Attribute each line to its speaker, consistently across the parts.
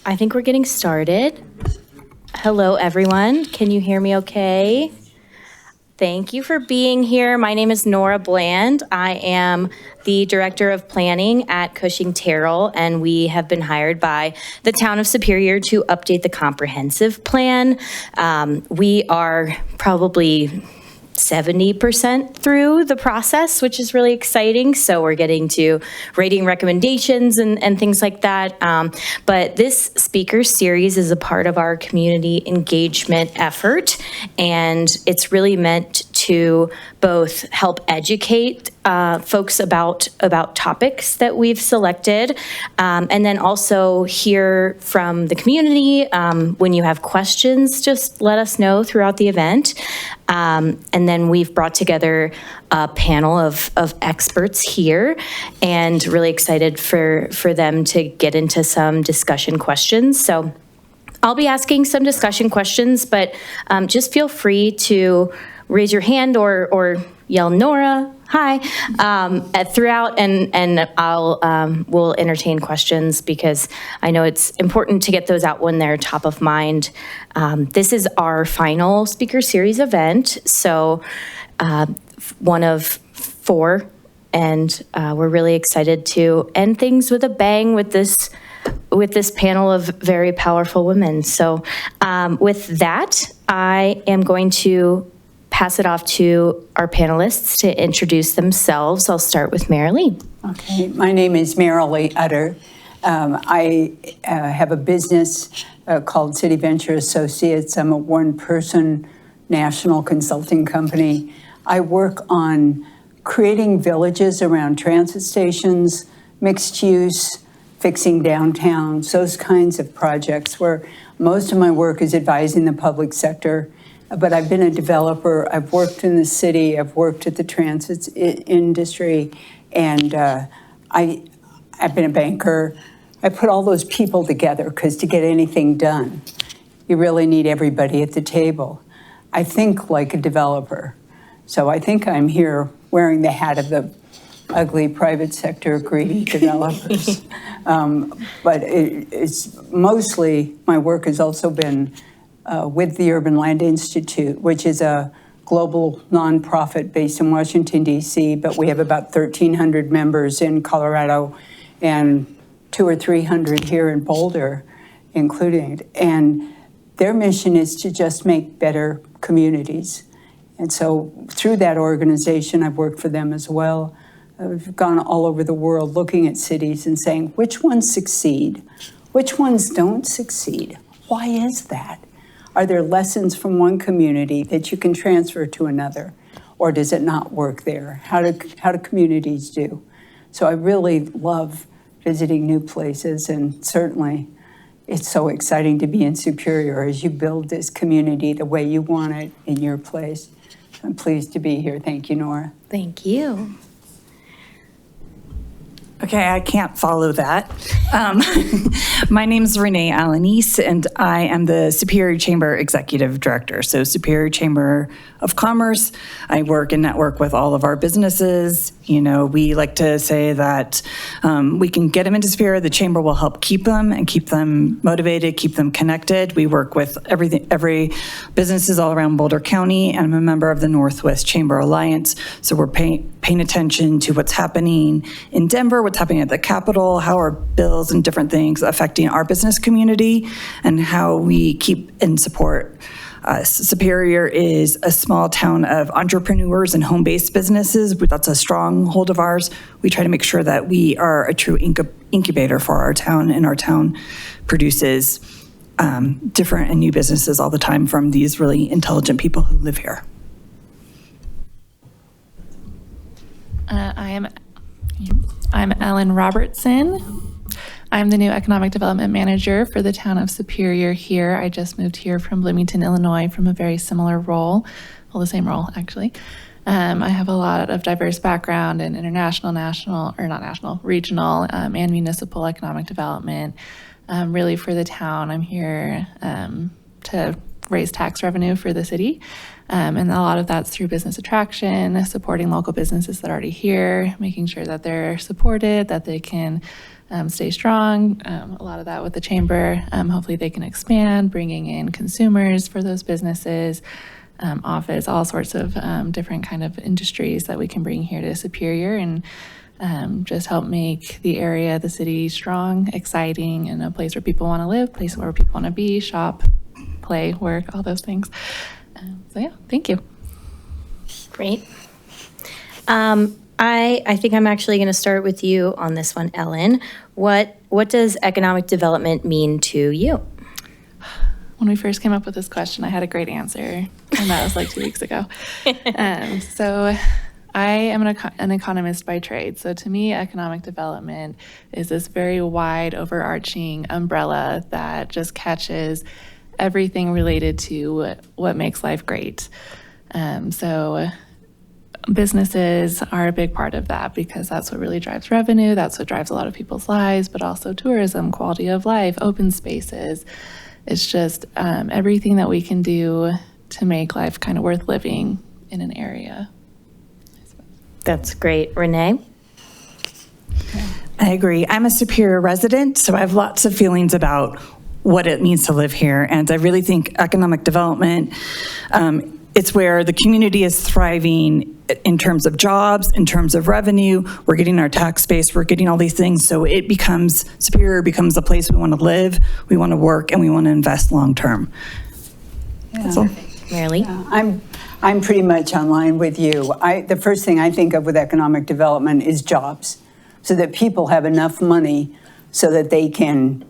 Speaker 1: I think we're getting started. Hello, everyone. Can you hear me okay? Thank you for being here. My name is Nora Bland. I am the Director of Planning at Cushing Terrell, and we have been hired by the Town of Superior to update the comprehensive plan. We are probably 70% through the process, which is really exciting. So we're getting to rating recommendations and things like that. But this speaker series is a part of our community engagement effort, and it's really meant to both help educate folks about topics that we've selected, and then also hear from the community. When you have questions, just let us know throughout the event. And then we've brought together a panel of experts here, and really excited for them to get into some discussion questions. So I'll be asking some discussion questions, but just feel free to raise your hand or yell Nora, hi, throughout, and we'll entertain questions, because I know it's important to get those out when they're top of mind. This is our final speaker series event, so one of 4, and we're really excited to end things with a bang with this panel of very powerful women. So with that, I am going to pass it off to our panelists to introduce themselves. I'll start with Marilee.
Speaker 2: Okay, my name is Marilee Utter. I have a business called City Venture Associates. I'm a one-person national consulting company. I work on creating villages around transit stations, mixed use, fixing downtowns, those kinds of projects where most of my work is advising the public sector. But I've been a developer, I've worked in the city, I've worked at the transit industry, and I've been a banker. I put all those people together, because to get anything done, you really need everybody at the table. I think like a developer. So I think I'm here wearing the hat of the ugly private sector greedy developers. But it's mostly, my work has also been with the Urban Land Institute, which is a global nonprofit based in Washington, D.C., but we have about 1,300 members in Colorado and 200 or 300 here in Boulder, including. And their mission is to just make better communities. And so through that organization, I've worked for them as well. I've gone all over the world looking at cities and saying, which ones succeed? Which ones don't succeed? Why is that? Are there lessons from one community that you can transfer to another? Or does it not work there? How do communities do? So I really love visiting new places, and certainly it's so exciting to be in Superior as you build this community the way you want it in your place. I'm pleased to be here. Thank you, Nora.
Speaker 1: Thank you.
Speaker 3: Okay, I can't follow that. My name is Renee Alanis, and I am the Superior Chamber Executive Director. So Superior Chamber of Commerce, I work and network with all of our businesses. You know, we like to say that we can get them into Superior, the Chamber will help keep them and keep them motivated, keep them connected. We work with every businesses all around Boulder County, and I'm a member of the Northwest Chamber Alliance. So we're paying attention to what's happening in Denver, what's happening at the Capitol, how are bills and different things affecting our business community, and how we keep and support. Superior is a small town of entrepreneurs and home-based businesses. That's a stronghold of ours. We try to make sure that we are a true incubator for our town, and our town produces different and new businesses all the time from these really intelligent people who live here.
Speaker 4: I'm Ellen Robertson. I'm the new Economic Development Manager for the town of Superior here. I just moved here from Bloomington, Illinois from a very similar role, well, the same role actually. I have a lot of diverse background in international, regional, and municipal economic development. Really for the town, I'm here to raise tax revenue for the city. And a lot of that's through business attraction, supporting local businesses that are already here, making sure that they're supported, that they can stay strong. A lot of that with the chamber. Hopefully they can expand, bringing in consumers for those businesses, office, all sorts of different kind of industries that we can bring here to Superior and just help make the area, the city strong, exciting, and a place where people want to live, place where people want to be, shop, play, work, all those things. So yeah, thank you.
Speaker 1: Great. I think I'm actually going to start with you on this one, Ellen. What does economic development mean to you?
Speaker 4: When we first came up with this question, I had a great answer, and that was like 2 weeks ago. So I am an economist by trade. So to me, economic development is this very wide, overarching umbrella that just catches everything related to what makes life great. So businesses are a big part of that because that's what really drives revenue. That's what drives a lot of people's lives, but also tourism, quality of life, open spaces. It's just everything that we can do to make life kind of worth living in an area.
Speaker 1: That's great. Renee?
Speaker 3: I agree. I'm a Superior resident, so I have lots of feelings about what it means to live here. And I really think economic development, it's where the community is thriving in terms of jobs, in terms of revenue. We're getting our tax base, we're getting all these things. So Superior becomes a place we want to live, we want to work, and we want to invest long-term. That's all.
Speaker 1: Marilee?
Speaker 2: I'm pretty much on line with you. The first thing I think of with economic development is jobs, so that people have enough money so that they can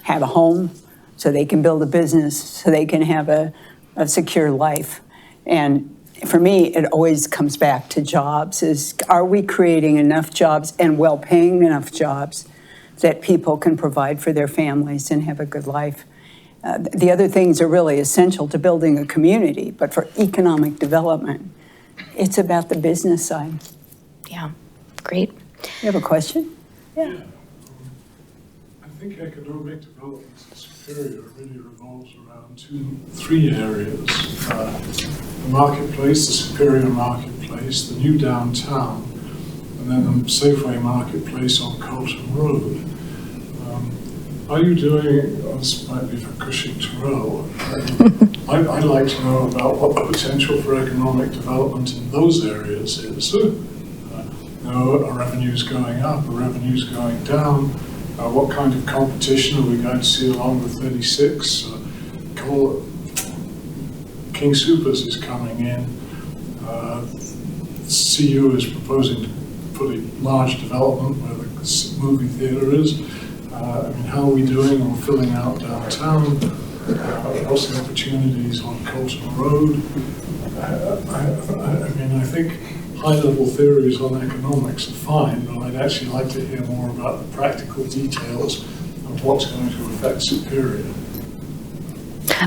Speaker 2: have a home, so they can build a business, so they can have a secure life. And for me, it always comes back to jobs. Are we creating enough jobs and well-paying enough jobs that people can provide for their families and have a good life? The other things are really essential to building a community, but for economic development, it's about the business side.
Speaker 1: Yeah, great.
Speaker 2: You have a question?
Speaker 5: Yeah. I think economic development in Superior really revolves around three areas. The marketplace, the Superior marketplace, the new downtown, and then the Safeway marketplace on Colton Road. Are you doing, this might be for Cushing Terrell, I'd like to know about what the potential for economic development in those areas is. Are revenues going up, are revenues going down? What kind of competition are we going to see along the 36? King Soopers is coming in. CU is proposing to put a large development where the movie theater is. How are we doing on filling out downtown? What's the opportunities on Colton Road? I think high-level theories on economics are fine, but I'd actually like to hear more about the practical details of what's going to affect Superior.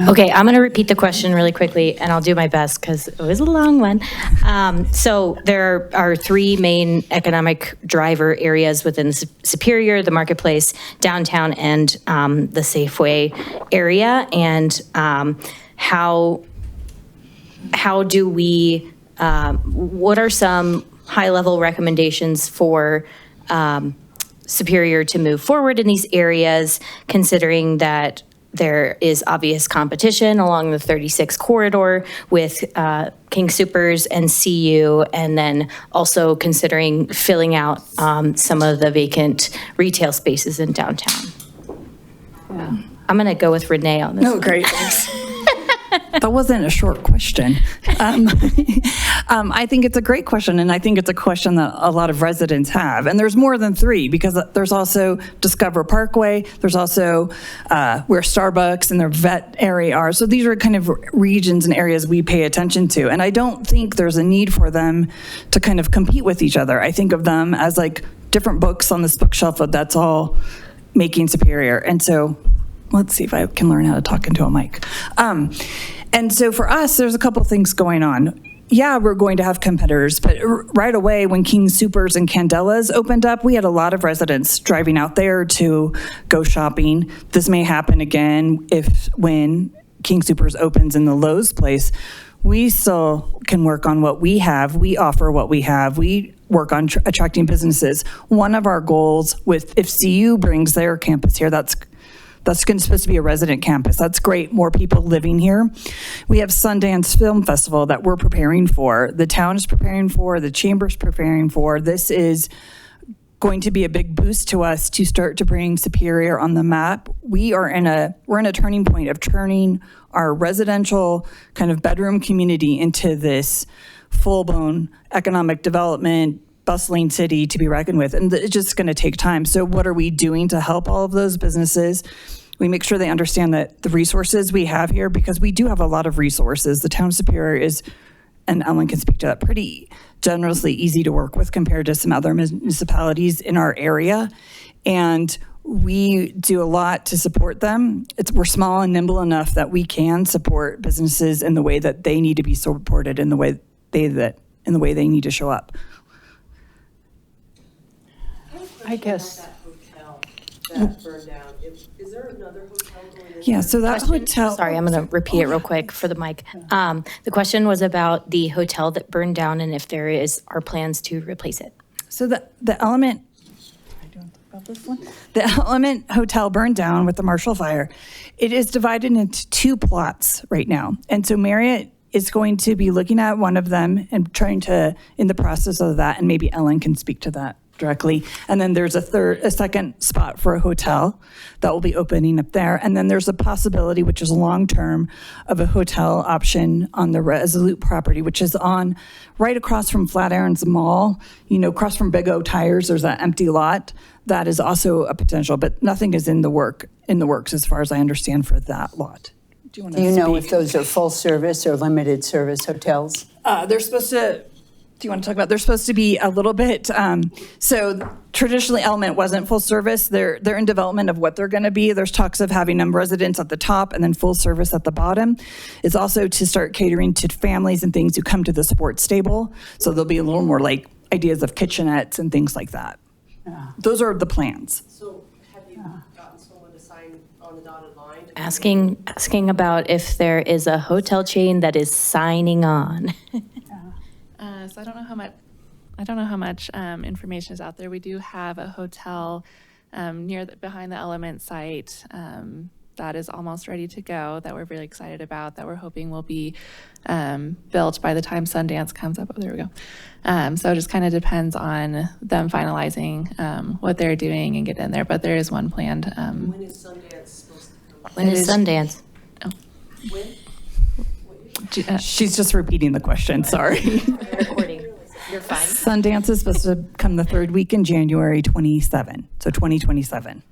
Speaker 1: Okay, I'm going to repeat the question really quickly, and I'll do my best because it was a long one. So there are three main economic driver areas within Superior: the marketplace, downtown, and the Safeway area. And how do we? What are some high-level recommendations for Superior to move forward in these areas, considering that there is obvious competition along the 36 corridor with King Soopers and CU, and then also considering filling out some of the vacant retail spaces in downtown? Yeah. I'm going to go with Renee on this.
Speaker 3: No, great, thanks. That wasn't a short question. I think it's a great question, and I think it's a question that a lot of residents have. And there's more than three, because there's also Discover Parkway, there's also where Starbucks and their vet area are. So these are kind of regions and areas we pay attention to. And I don't think there's a need for them to kind of compete with each other. I think of them as like different books on this bookshelf that's all making Superior. And so let's see if I can learn how to talk into a mic. And so for us, there's a couple things going on. Yeah, we're going to have competitors, but right away when King Soopers and Candela's opened up, we had a lot of residents driving out there to go shopping. This may happen again when King Soopers opens in the Lowe's place, we still can work on what we have. We offer what we have. We work on attracting businesses. One of our goals if CU brings their campus here, that's supposed to be a resident campus. That's great, more people living here. We have Sundance Film Festival that we're preparing for. The town is preparing for, the chamber's preparing for. This is going to be a big boost to us to start to bring Superior on the map. We're in a turning point of turning our residential kind of bedroom community into this full-blown economic development, bustling city to be reckoned with. And it's just going to take time. So what are we doing to help all of those businesses? We make sure they understand that the resources we have here, because we do have a lot of resources. The town of Superior is, and Ellen can speak to that, pretty generously easy to work with compared to some other municipalities in our area. And we do a lot to support them. We're small and nimble enough that we can support businesses in the way that they need to be supported, in the way they need to show up.
Speaker 2: I guess.
Speaker 6: That hotel that burned down, is there another hotel going in?
Speaker 3: Yeah, so that hotel.
Speaker 1: Sorry, I'm going to repeat it real quick for the mic. The question was about the hotel that burned down and if there are plans to replace it.
Speaker 3: So the Element, about this one? The Element Hotel burned down with the Marshall Fire. It is divided into 2 plots right now. And so Marriott is going to be looking at one of them and trying to, in the process of that, and maybe Ellen can speak to that directly. And then there's a second spot for a hotel that will be opening up there. And then there's a possibility, which is long-term, of a hotel option on the Resolute property, which is on right across from Flatirons Mall, across from Big O Tires, there's that empty lot. That is also a potential, but nothing is in the works as far as I understand for that lot. Do
Speaker 2: you know if those are full service or limited service hotels?
Speaker 3: They're supposed to, do you want to talk about, they're supposed to be a little bit, so traditionally Element wasn't full service. They're in development of what they're going to be. There's talks of having them residents at the top and then full service at the bottom. It's also to start catering to families and things who come to the sports stable. So there'll be a little more like ideas of kitchenettes and things like that. Those are the plans.
Speaker 6: So have you gotten someone to sign on the dotted line?
Speaker 1: Asking about if there is a hotel chain that is signing on.
Speaker 4: So I don't know how much information is out there. We do have a hotel behind the Element site that is almost ready to go, that we're really excited about, that we're hoping will be built by the time Sundance comes up. Oh, there we go. So it just kind of depends on them finalizing what they're doing and getting in there. But there is one planned.
Speaker 6: When is Sundance supposed to come?
Speaker 1: When is Sundance?
Speaker 6: When?
Speaker 3: She's just repeating the question, sorry.
Speaker 1: Recording. You're fine.
Speaker 3: Sundance is supposed to come the 3rd week in January 27, so 2027.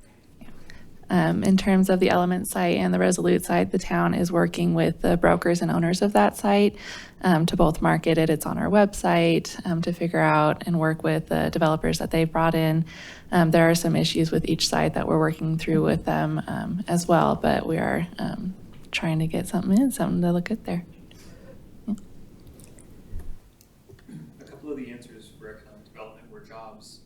Speaker 4: In terms of the Element site and the Resolute site, the town is working with the brokers and owners of that site to both market it. It's on our website to figure out and work with the developers that they've brought in. There are some issues with each site that we're working through with them as well, but we are trying to get something to look good there.
Speaker 7: A couple of the answers for economic development were jobs.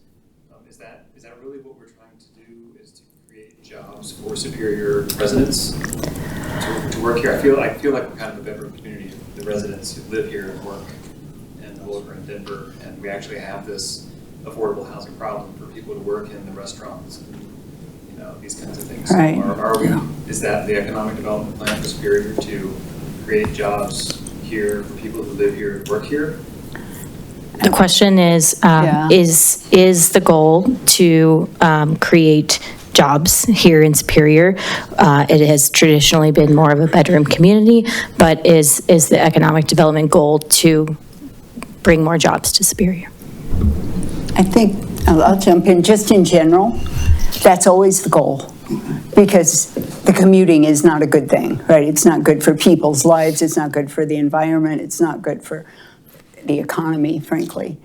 Speaker 7: Is that really what we're trying to do? Is to create jobs for Superior residents to work here? I feel like we're kind of a bedroom community. The residents who live here and work in Boulder and Denver, and we actually have this affordable housing problem for people to work in the restaurants and these kinds of things.
Speaker 2: Right.
Speaker 7: So is that the economic development plan for Superior, to create jobs here for people who live here and work here?
Speaker 1: The question is the goal to create jobs here in Superior? It has traditionally been more of a bedroom community, but is the economic development goal to bring more jobs to Superior?
Speaker 2: I think, I'll jump in, just in general, that's always the goal, because the commuting is not a good thing, right? It's not good for people's lives, it's not good for the environment, it's not good for the economy, frankly.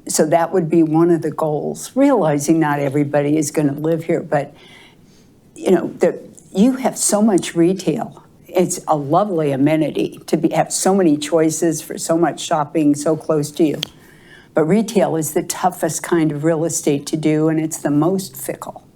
Speaker 2: So that would be one of the goals, realizing not everybody is going to live here, but you have so much retail. It's a lovely amenity to have so many choices for so much shopping so close to you. But retail is the toughest kind of real estate to do, and it's the most fickle.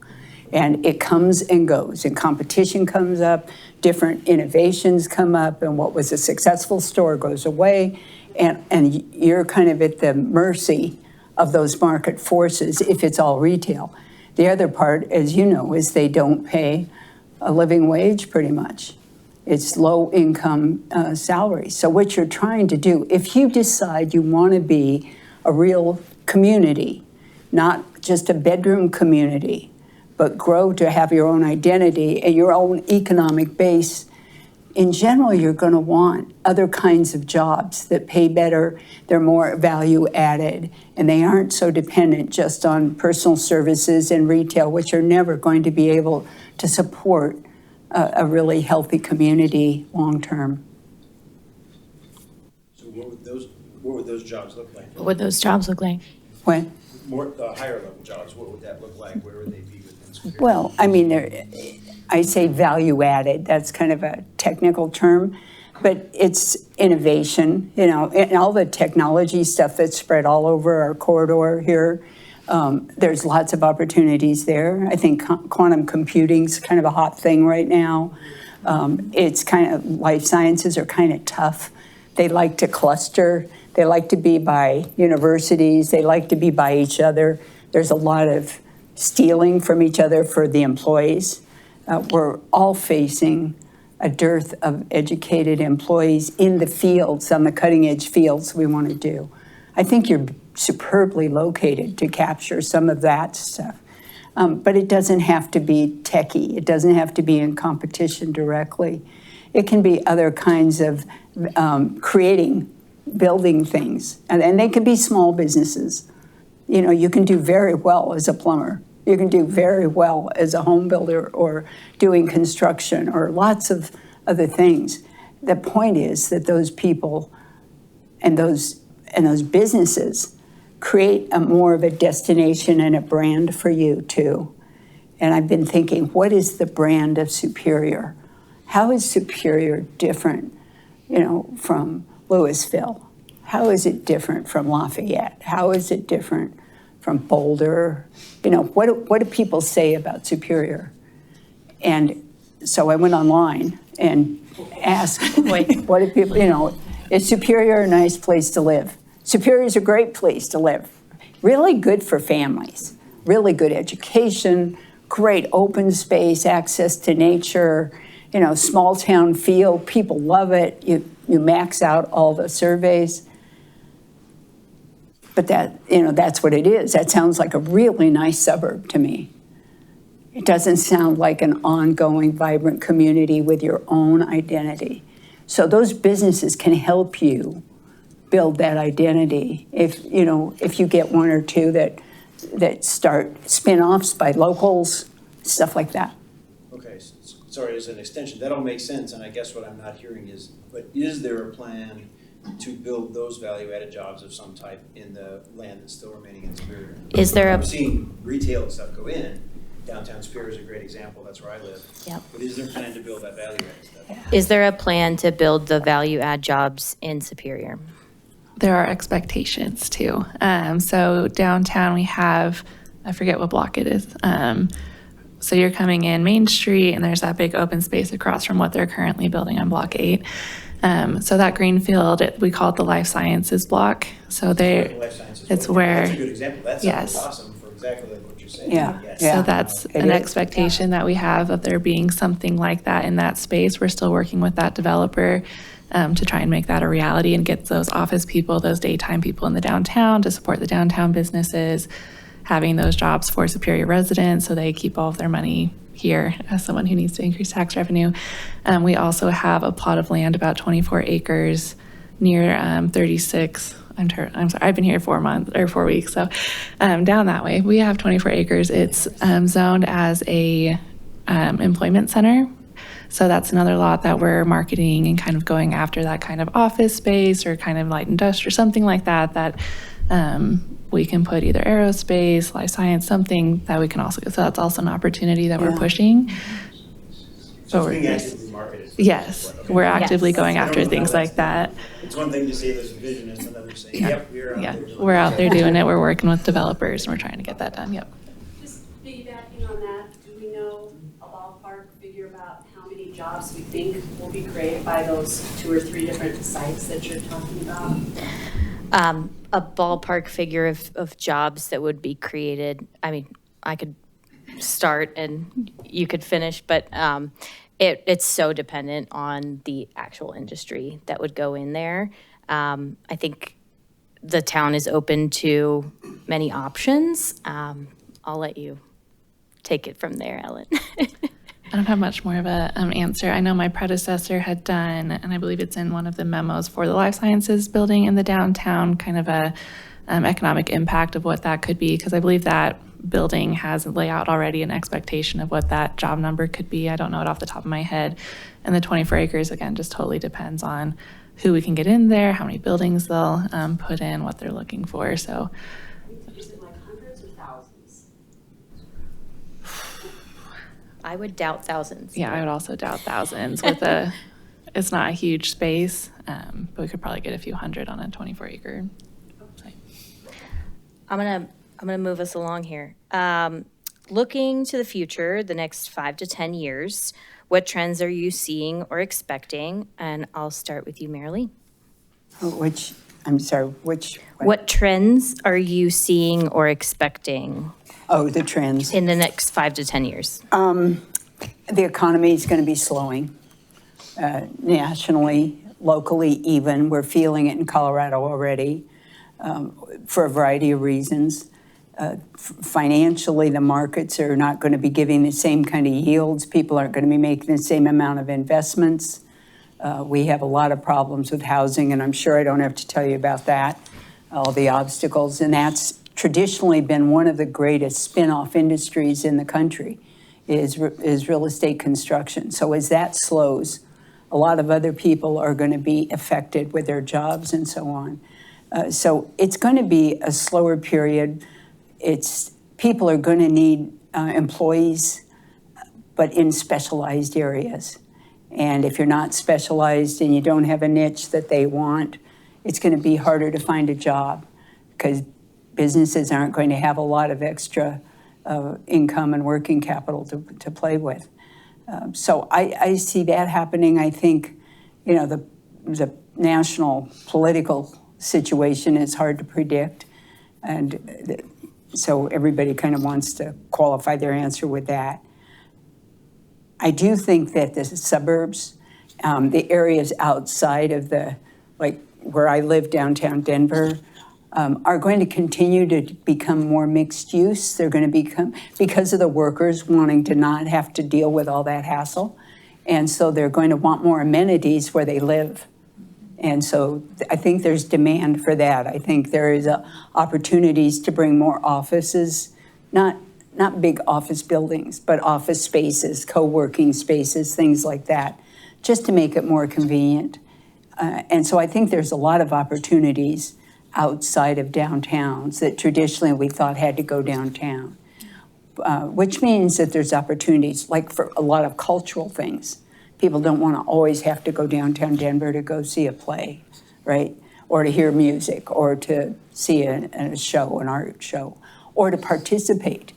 Speaker 2: And it comes and goes, and competition comes up, different innovations come up, and what was a successful store goes away, and you're kind of at the mercy of those market forces if it's all retail. The other part, as you know, is they don't pay a living wage pretty much. It's low income salaries. So what you're trying to do, if you decide you want to be a real community, not just a bedroom community, but grow to have your own identity and your own economic base, in general, you're going to want other kinds of jobs that pay better, they're more value added, and they aren't so dependent just on personal services and retail, which are never going to be able to support a really healthy community long term.
Speaker 8: So what would those jobs look like?
Speaker 1: What would those jobs look like?
Speaker 2: When?
Speaker 8: More higher level jobs, what would that look like? Where would they be within Superior?
Speaker 2: Well, I mean, I say value added, that's kind of a technical term, but it's innovation, you know, and all the technology stuff that's spread all over our corridor here. There's lots of opportunities there. I think quantum computing's kind of a hot thing right now. It's kind of, life sciences are kind of tough. They like to cluster. They like to be by universities. They like to be by each other. There's a lot of stealing from each other for the employees. We're all facing a dearth of educated employees in the fields, on the cutting edge fields we want to do. I think you're superbly located to capture some of that stuff. But it doesn't have to be techie. It doesn't have to be in competition directly. It can be other kinds of creating, building things. And they can be small businesses. You know, you can do very well as a plumber. You can do very well as a home builder or doing construction or lots of other things. The point is that those people and those businesses create more of a destination and a brand for you too. And I've been thinking, what is the brand of Superior? How is Superior different, you know, from Louisville? How is it different from Lafayette? How is it different from Boulder? You know, what do people say about Superior? And so I went online and asked, what do people, you know, is Superior a nice place to live? Superior is a great place to live. Really good for families, really good education, great open space, access to nature, you know, small town feel, people love it. You max out all the surveys. But that, you know, that's what it is. That sounds like a really nice suburb to me. It doesn't sound like an ongoing, vibrant community with your own identity. So those businesses can help you build that identity if you get one or two that start spin-offs by locals, stuff like that.
Speaker 8: Okay, sorry, as an extension, that all makes sense, and I guess what I'm not hearing is, but is there a plan to build those value-added jobs of some type in the land that's still remaining in Superior?
Speaker 1: Is there
Speaker 8: I'm seeing retail and stuff go in. Downtown Superior is a great example, that's where I live.
Speaker 1: Yep.
Speaker 8: But is there a plan to build that value-added stuff?
Speaker 1: Is there a plan to build the value add jobs in Superior?
Speaker 4: There are expectations too. So downtown we have, I forget what block it is. So you're coming in Main Street and there's that big open space across from what they're currently building on Block 8. So that greenfield, we call it the life sciences block. So it's where,
Speaker 8: That's a good example. That
Speaker 4: yes.
Speaker 8: sounds awesome for exactly like what you're saying.
Speaker 2: Yeah.
Speaker 8: Yes.
Speaker 2: Yeah.
Speaker 4: So that's an expectation that we have of there being something like that in that space. We're still working with that developer to try and make that a reality and get those office people, those daytime people in the downtown to support the downtown businesses, having those jobs for Superior residents so they keep all of their money here as someone who needs to increase tax revenue. We also have a plot of land, about 24 acres near 36. I'm sorry, I've been here 4 weeks. So down that way, we have 24 acres. It's zoned as a employment center. So that's another lot that we're marketing and kind of going after that kind of office space or kind of light industrial, something like that, that we can put either aerospace, life science, something that we can also, so that's also an opportunity that we're pushing.
Speaker 8: So it's being actively marketed.
Speaker 4: Yes,
Speaker 8: Okay.
Speaker 4: we're actively
Speaker 1: Yes.
Speaker 4: going
Speaker 8: I don't
Speaker 4: after
Speaker 8: know
Speaker 4: things
Speaker 8: how
Speaker 4: like that.
Speaker 8: It's one thing to say there's a vision, it's another to say, yep, we're out
Speaker 4: Yeah,
Speaker 8: there doing
Speaker 4: we're
Speaker 8: it.
Speaker 4: out there doing it. We're working with developers and we're trying to get that done. Yep.
Speaker 6: Just piggybacking on that, do we know a ballpark figure about how many jobs jobs we think will be created by those 2 or 3 different sites that you're talking about?
Speaker 1: A ballpark figure of jobs that would be created. I mean, I could start and you could finish, but it's so dependent on the actual industry that would go in there. I think the town is open to many options. I'll let you take it from there, Ellen.
Speaker 4: I don't have much more of a answer. I know my predecessor had done, and I believe it's in one of the memos for the life sciences building in the downtown, kind of a economic impact of what that could be, because I believe that building has a layout already, an expectation of what that job number could be. I don't know it off the top of my head. And the 24 acres, again, just totally depends on who we can get in there, how many buildings they'll put in, what they're looking for. So
Speaker 6: Is it like hundreds or thousands?
Speaker 1: I would doubt thousands.
Speaker 4: yeah, I would also doubt thousands with it's not a huge space, but we could probably get a few hundred on a 24 acre site.
Speaker 1: I'm gonna move us along here. Looking to the future, the next 5 to 10 years, what trends are you seeing or expecting? And I'll start with you, Marilee. What trends are you seeing or expecting
Speaker 2: Oh, the trends.
Speaker 1: in the next 5 to 10 years?
Speaker 2: The economy is going to be slowing nationally, locally even. We're feeling it in Colorado already for a variety of reasons. Financially, the markets are not going to be giving the same kind of yields. People aren't going to be making the same amount of investments. We have a lot of problems with housing, and I'm sure I don't have to tell you about that, all the obstacles. And that's traditionally been one of the greatest spin-off industries in the country is real estate construction. So as that slows, a lot of other people are going to be affected with their jobs and so on. So it's going to be a slower period. People are going to need employees, but in specialized areas. And if you're not specialized and you don't have a niche that they want, it's going to be harder to find a job because businesses aren't going to have a lot of extra income and working capital to play with. So I see that happening. I think, the national political situation is hard to predict. And so everybody kind of wants to qualify their answer with that. I do think that the suburbs, the areas outside of like where I live, downtown Denver, are going to continue to become more mixed use. They're going to become, because of the workers wanting to not have to deal with all that hassle. And so they're going to want more amenities where they live. And so I think there's demand for that. I think there is opportunities to bring more offices, not big office buildings, but office spaces, co-working spaces, things like that, just to make it more convenient. And so I think there's a lot of opportunities outside of downtowns that traditionally we thought had to go downtown, which means that there's opportunities, like for a lot of cultural things. People don't want to always have to go downtown Denver to go see a play, right? Or to hear music, or to see a show, an art show, or to participate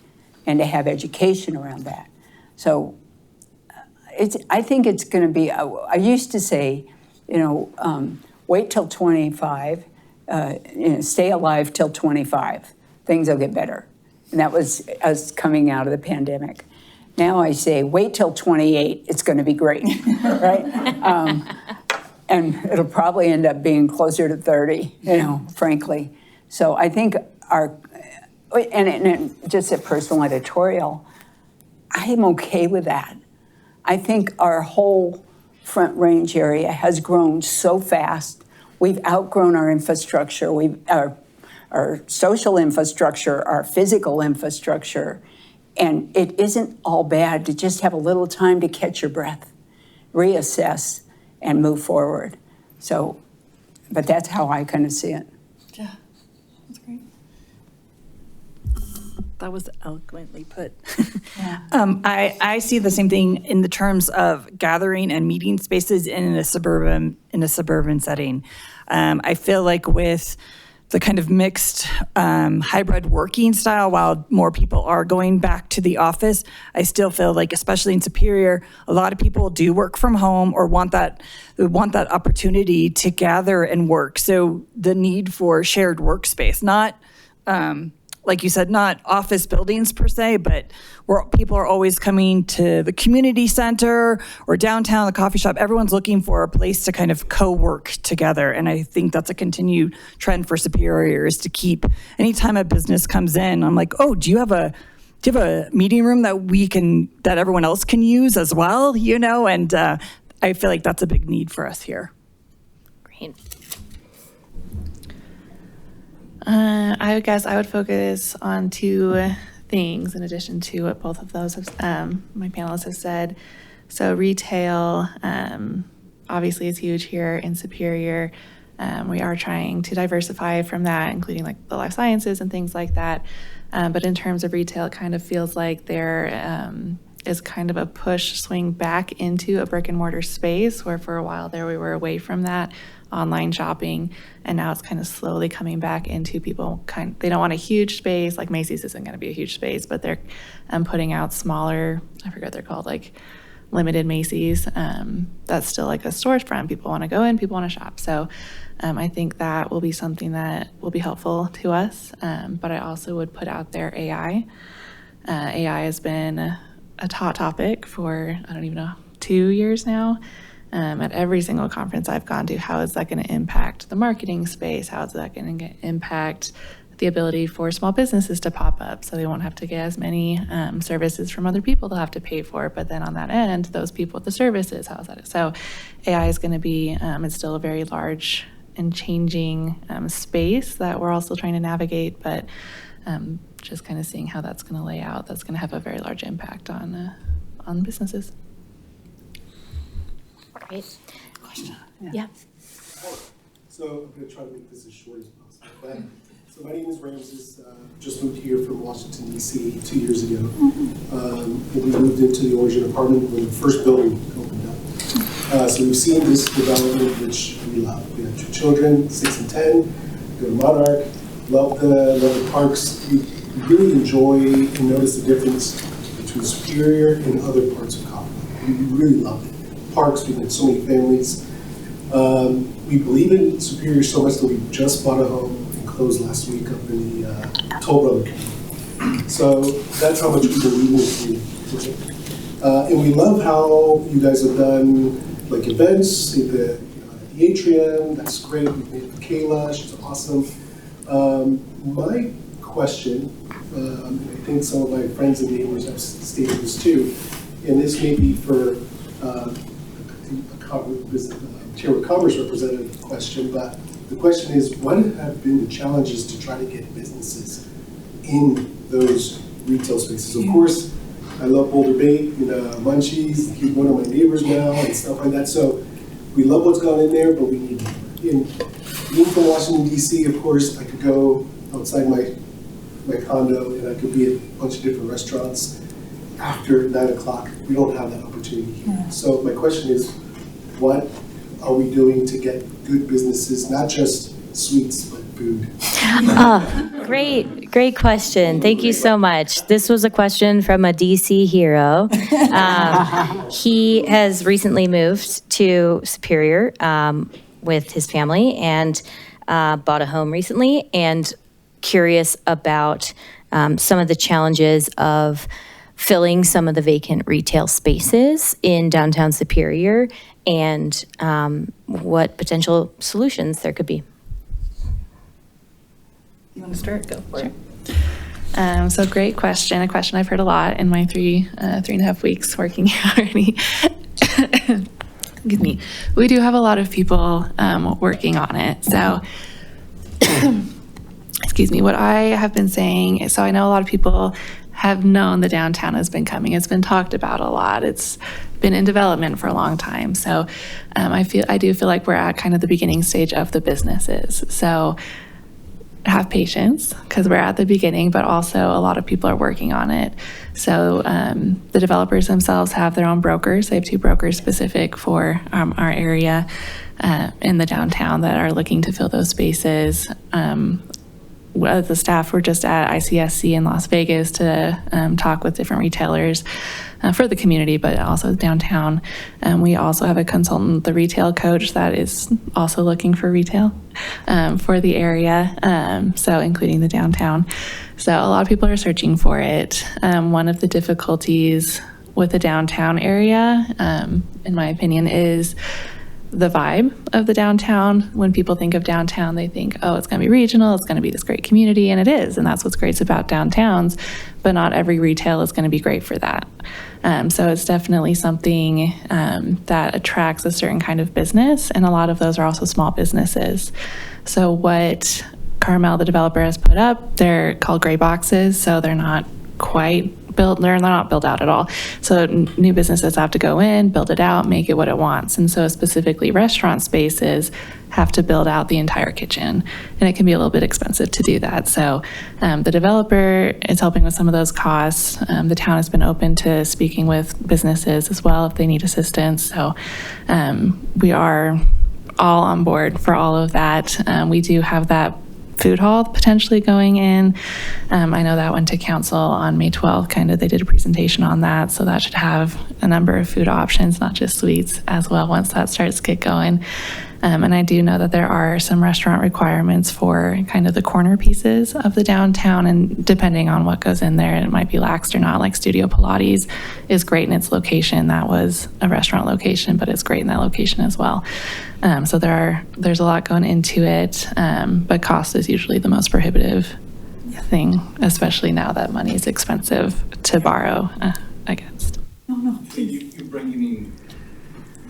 Speaker 2: and to have education around that. So I think it's going to be, I used to say, wait till 25, stay alive till 25, things will get better. And that was us coming out of the pandemic. Now I say, wait till 28, it's going to be great, right? And it'll probably end up being closer to 30, frankly. So I think and just a personal editorial, I am okay with that. I think our whole Front Range area has grown so fast. We've outgrown our infrastructure, our social infrastructure, our physical infrastructure. And it isn't all bad to just have a little time to catch your breath, reassess, and move forward. So, but that's how I kind of see it.
Speaker 3: Yeah, that's great. That was eloquently put.
Speaker 2: Yeah.
Speaker 3: I see the same thing in the terms of gathering and meeting spaces in a suburban setting. I feel like with the kind of mixed hybrid working style, while more people are going back to the office, I still feel like, especially in Superior, a lot of people do work from home or want that opportunity to gather and work. So the need for shared workspace, not like you said, not office buildings per se, but where people are always coming to the community center or downtown, the coffee shop. Everyone's looking for a place to kind of co-work together. And I think that's a continued trend for Superior, is to keep, anytime a business comes in, I'm like, oh, do you have a meeting room that everyone else can use as well? And I feel like that's a big need for us here.
Speaker 1: Great.
Speaker 4: I guess I would focus on two things in addition to what both of those my panelists have said. So retail, obviously is huge here in Superior. We are trying to diversify from that, including like the life sciences and things like that. But in terms of retail, it kind of feels like there is kind of a push swing back into a brick and mortar space, where for a while there we were away from that online shopping, and now it's kind of slowly coming back into people they don't want a huge space. Like Macy's isn't going to be a huge space, but they're putting out smaller, I forget what they're called, like limited Macy's. That's still like a storefront. People want to go in, people want to shop. So I think that will be something that will be helpful to us. But I also would put out there AI. AI has been a hot topic for, I don't even know, 2 years now. At every single conference I've gone to, how is that going to impact the marketing space? How is that going to impact the ability for small businesses to pop up, so they won't have to get as many services from other people they'll have to pay for? But then on that end, those people with the services, how is that? So AI is going to be, it's still a very large and changing space that we're also trying to navigate, but just kind of seeing how that's going to lay out, that's going to have a very large impact on businesses.
Speaker 1: Great. Yeah.
Speaker 9: So I'm going to try to make this as short as possible. So my name is Ramses. Just moved here from Washington, D.C. 2 years ago. And we moved into the Origin apartment when the first building opened up. So we've seen this development, which we love. We have 2 children, 6 and 10. Go to Monarch. Love the parks. We really enjoy and notice the difference between Superior and other parts of Colorado. We really love it. Parks, we've had so many families. We believe in Superior so much that we just bought a home and closed last week up in the Toll Brother community. So that's how much we believe in the community. And we love how you guys have done like events at the atrium. That's great. We've made Kayla, she's awesome. My question, and I think some of my friends and neighbors have stated this too, and this may be for Chamber of Commerce representative question, but the question is, what have been the challenges to try to get businesses in those retail spaces? Of course, I love Boulder Bait, Munchies, he's one of my neighbors now and stuff like that. So we love what's gone in there, but we need more. In being from Washington, D.C., of course, I could go outside my condo and I could be at a bunch of different restaurants after 9 o'clock. We don't have that opportunity here. Yeah. So my question is, what are we doing to get good businesses, not just sweets, but food?
Speaker 1: Great question. Thank you so much. This was a question from a DC hero. He has recently moved to Superior with his family and bought a home recently, and curious about some of the challenges of filling some of the vacant retail spaces in downtown Superior, and what potential solutions there could be.
Speaker 3: You want to start? Go for
Speaker 4: it. So great question. A question I've heard a lot in my 3.5 weeks working here already. Excuse me. We do have a lot of people working on it. So, excuse me, what I have been saying, so I know a lot of people have known the downtown has been coming. It's been talked about a lot. It's been in development for a long time. So I do feel like we're at kind of the beginning stage of the businesses. So have patience, because we're at the beginning, but also a lot of people are working on it. So the developers themselves have their own brokers. They have 2 brokers specific for our area. in the downtown that are looking to fill those spaces. The staff were just at ICSC in Las Vegas to talk with different retailers for the community, but also downtown. We also have a consultant, the retail coach, that is also looking for retail for the area, so including the downtown. So a lot of people are searching for it. One of the difficulties with the downtown area, in my opinion, is the vibe of the downtown. When people think of downtown, they think, oh, it's going to be regional, it's going to be this great community, and it is, and that's what's great about downtowns, but not every retail is going to be great for that. So it's definitely something that attracts a certain kind of business, and a lot of those are also small businesses. So what Carmel, the developer, has put up, they're called gray boxes, so they're not quite built, they're not built out at all. So new businesses have to go in, build it out, make it what it wants. And so specifically restaurant spaces have to build out the entire kitchen, and it can be a little bit expensive to do that. So the developer is helping with some of those costs. The town has been open to speaking with businesses as well if they need assistance. So we are all on board for all of that. We do have that food hall potentially going in. I know that went to council on May 12th, they did a presentation on that. So that should have a number of food options, not just sweets as well, once that starts to get going. And I do know that there are some restaurant requirements for kind of the corner pieces of the downtown, and depending on what goes in there, it might be laxed or not. Like Studio Pilates is great in its location. That was a restaurant location, but it's great in that location as well. So there's a lot going into it, but cost is usually the most prohibitive thing, especially now that money is expensive to borrow against.
Speaker 10: You're bringing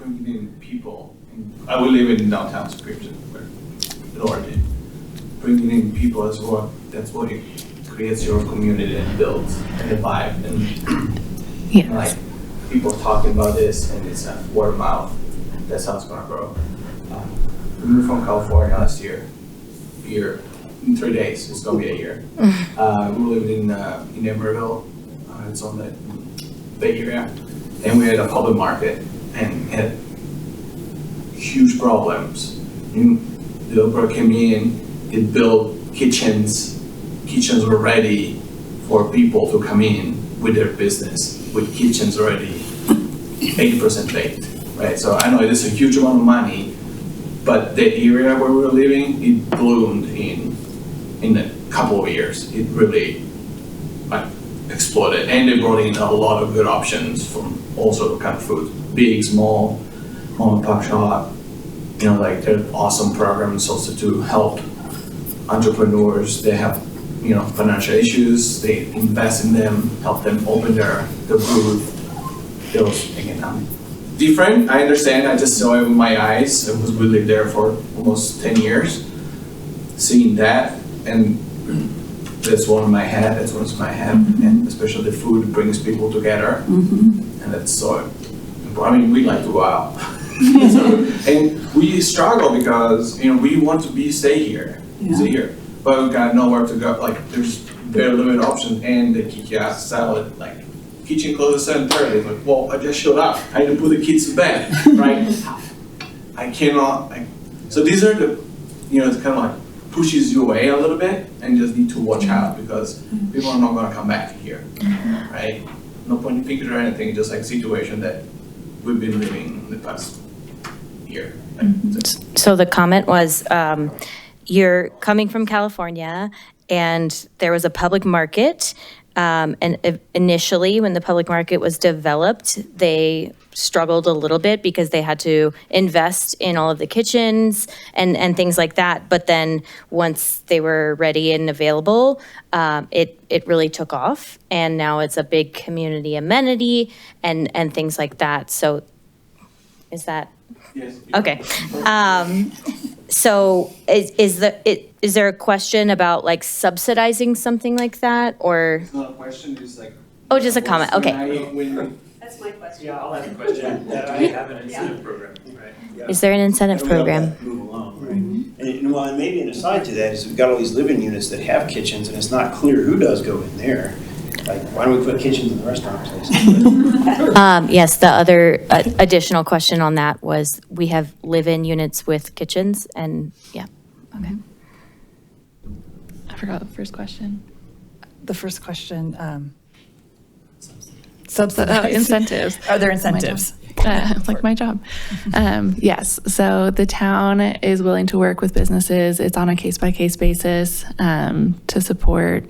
Speaker 10: in people. I will live in downtown Superior, Florida. Bringing in people as well, that's what it creates your community and builds and the vibe. And
Speaker 4: Yes.
Speaker 10: like people talking about this, and it's word of mouth. That's how it's gonna grow. We moved from California last year. Here in 3 days, it's gonna be a year. We lived in Emerald. It's on the Bay Area, and we had a public market and had huge problems. The developer came in, it built kitchens. Kitchens were ready for people to come in with their business, with kitchens already 80% baked, right? So I know it's a huge amount of money, but the area where we were living, it bloomed in a couple of years. It really exploded, and they brought in a lot of good options from all sort of kind of food, big, small, mom and pop shop. They're awesome programs also to help entrepreneurs. They have, financial issues. They invest in them, help them open their booth. It was, again, different. I understand. I just saw it with my eyes. We lived there for almost 10 years. Seeing that, and that's one in my head. That's what's in my head. Mm-hmm. And especially the food brings people together. Mm-hmm. And that's so important. We like to go out. And we struggle because we want to stay here, but we got nowhere to go. There's very limited options, and they kick you out salad. Kitchen closes at 7:30. Well, I just showed up. I need to put the kids to bed, right? I cannot. So these are the, it's kind of pushes you away a little bit, and you just need to watch out because people are not going to come back here, right? No pointing fingers or anything. Just situation that we've been living in the past year.
Speaker 1: So the comment was, you're coming from California, and there was a public market, and initially when the public market was developed, they struggled a little bit because they had to invest in all of the kitchens and things like that. But then once they were ready and available, it really took off, and now it's a big community amenity and things like that. So is that?
Speaker 10: Yes.
Speaker 1: Okay. So is there a question about subsidizing something like that, or?
Speaker 10: It's not a question, it's
Speaker 1: Oh, just a comment, okay.
Speaker 6: That's my question.
Speaker 7: Yeah, I'll ask a question. I have an incentive program, right?
Speaker 8: Yeah.
Speaker 1: Is there an incentive
Speaker 8: And we
Speaker 1: program?
Speaker 8: let that move along, right? And maybe an aside to that is we've got all these living units that have kitchens, and it's not clear who does go in there. Like, why don't we put kitchens in the restaurant places?
Speaker 1: Yes, the other additional question on that was, we have live-in units with kitchens, and yeah. Okay.
Speaker 4: I forgot the first question.
Speaker 3: The first question, subsidized.
Speaker 4: Incentives.
Speaker 3: Are there incentives?
Speaker 4: Like my job. Yes. So the town is willing to work with businesses. It's on a case-by-case basis to support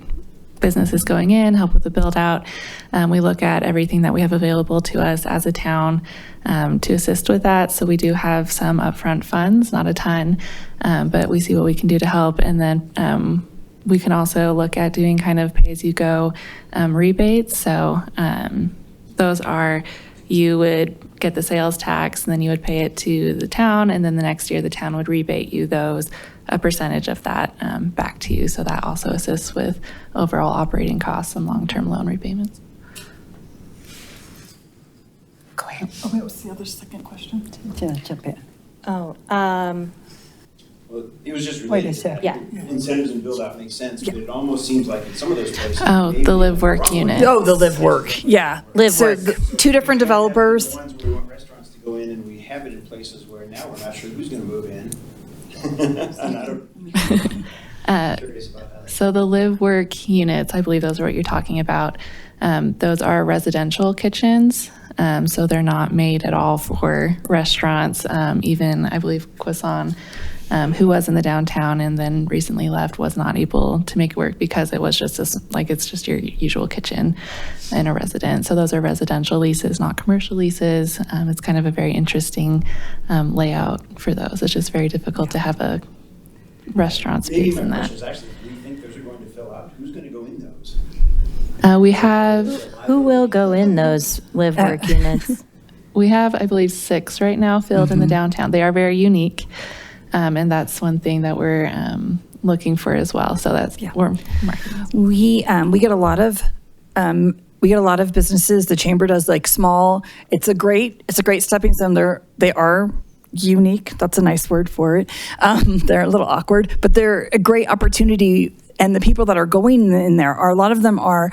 Speaker 4: businesses going in, help with the build out. We look at everything that we have available to us as a town to assist with that. So we do have some upfront funds, not a ton, but we see what we can do to help. And then we can also look at doing kind of pay-as-you-go rebates. So those are, you would get the sales tax and then you would pay it to the town, and then the next year the town would rebate you a percentage of that back to you. So that also assists with overall operating costs and long-term loan repayments.
Speaker 3: Go ahead. Oh, wait, what's the other second question?
Speaker 2: Jump in.
Speaker 1: Oh,
Speaker 8: Well, it was just
Speaker 2: Wait a
Speaker 8: related to
Speaker 2: sec.
Speaker 8: that.
Speaker 1: Yeah.
Speaker 8: Incentives and build-out make sense, but it almost seems like in some of those places.
Speaker 4: Oh,
Speaker 8: maybe
Speaker 4: the live
Speaker 8: we're
Speaker 4: work
Speaker 8: wrong.
Speaker 4: unit.
Speaker 3: Oh, the live work, yeah.
Speaker 1: Live
Speaker 3: So
Speaker 1: work.
Speaker 3: two different
Speaker 8: The
Speaker 3: developers.
Speaker 8: ones where we want restaurants to go in, and we have it in places where now we're not sure who's gonna move in. And I don't, curious about that.
Speaker 4: So the live work units, I believe those are what you're talking about. Those are residential kitchens. So they're not made at all for restaurants. Even I believe Kwasan, who was in the downtown and then recently left, was not able to make it work because it was just it's just your usual kitchen in a residence. So those are residential leases, not commercial leases. It's kind of a very interesting layout for those. It's just very difficult to have a restaurant
Speaker 8: Maybe
Speaker 4: space
Speaker 8: my
Speaker 4: in
Speaker 8: question
Speaker 4: that.
Speaker 8: is actually, do you think those are going to fill out? Who's gonna go in those?
Speaker 4: We have
Speaker 1: who will go in those live work units?
Speaker 4: We have, I believe, 6 right now filled in the downtown. They are very unique, and that's one thing that we're looking for as well. So that's we're marketing.
Speaker 3: We get a lot of businesses. The chamber does like small. It's a great stepping stone. They are unique. That's a nice word for it. They're a little awkward, but they're a great opportunity. And the people that are going in there a lot of them are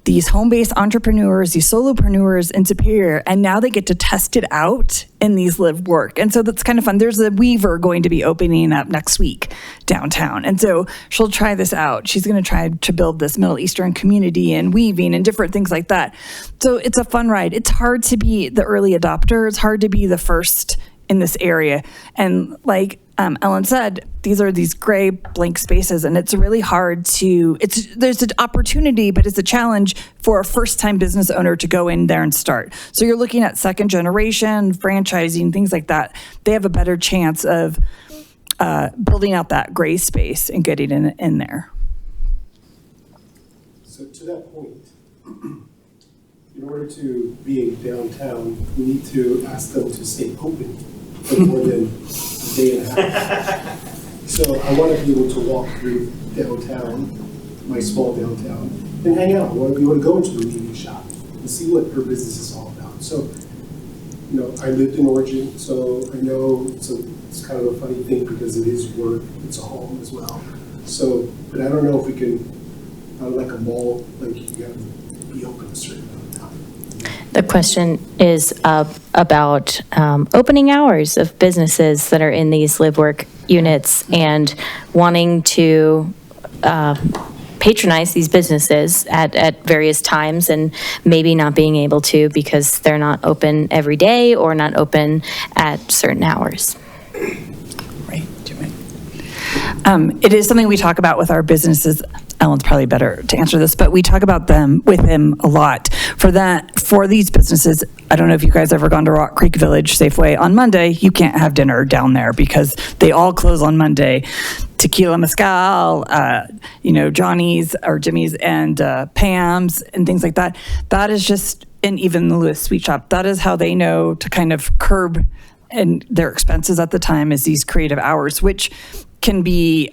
Speaker 3: these home-based entrepreneurs, these solopreneurs in Superior, and now they get to test it out in these live work. And so that's kind of fun. There's a weaver going to be opening up next week downtown. And so she'll try this out. She's going to try to build this Middle Eastern community and weaving and different things like that. So it's a fun ride. It's hard to be the early adopter. It's hard to be the first in this area. And like Ellen said, these gray blank spaces, and it's really hard there's an opportunity, but it's a challenge for a first-time business owner to go in there and start. So you're looking at second generation, franchising, things like that. They have a better chance of building out that gray space and getting in there.
Speaker 9: So to that point, in order to be downtown, we need to ask them to stay open for more than a day and a half. So I want to be able to walk through downtown, my small downtown, and hang out. I want to be able to go into the meeting shop and see what her business is all about. So, I lived in Origin, so I know it's kind of a funny thing because it is work, it's a home as well. So, but I don't know if we can, like a mall, like you have to be open a certain amount of time.
Speaker 1: The question is about opening hours of businesses that are in these live work units and wanting to patronize these businesses at various times and maybe not being able to because they're not open every day or not open at certain hours.
Speaker 3: Right. It is something we talk about with our businesses. Ellen's probably better to answer this, but we talk about them with him a lot. For these businesses, I don't know if you guys ever gone to Rock Creek Village Safeway on Monday. You can't have dinner down there because they all close on Monday. Tequila Mezcal, Johnny's or Jimmy's and Pam's and things like that. That is just, and even the Lewis Sweet Shop, that is how they know to kind of curb and their expenses at the time is these creative hours, which can be,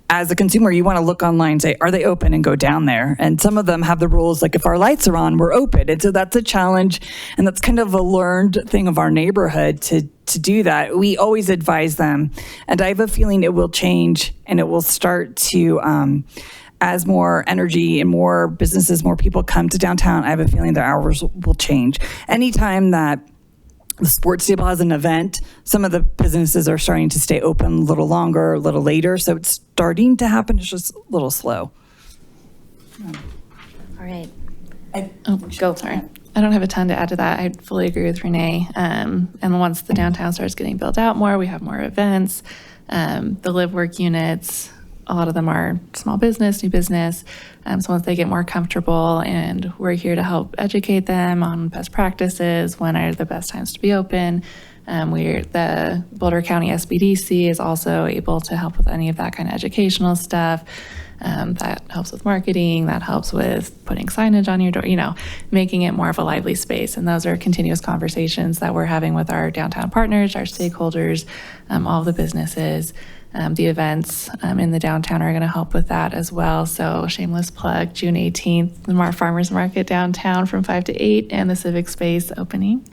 Speaker 3: as a consumer, you want to look online and say, are they open, and go down there. And some of them have the rules like if our lights are on, we're open. And so that's a challenge. And that's kind of a learned thing of our neighborhood to do that. We always advise them. And I have a feeling it will change and it will start to as more energy and more businesses, more people come to downtown, I have a feeling their hours will change. Anytime that the sports table has an event, some of the businesses are starting to stay open a little longer, a little later. So it's starting to happen. It's just a little slow.
Speaker 1: All right.
Speaker 4: Go. Sorry. I don't have a ton to add to that. I fully agree with Renee. And once the downtown starts getting built out more, we have more events. The live work units, a lot of them are small business, new business. So once they get more comfortable, and we're here to help educate them on best practices, when are the best times to be open. The Boulder County SBDC is also able to help with any of that kind of educational stuff. That helps with marketing, that helps with putting signage on your door, making it more of a lively space. And those are continuous conversations that we're having with our downtown partners, our stakeholders, all the businesses. The events in the downtown are going to help with that as well. So shameless plug, June 18th, the Farmers Market downtown from 5 to 8 and the Civic Space opening.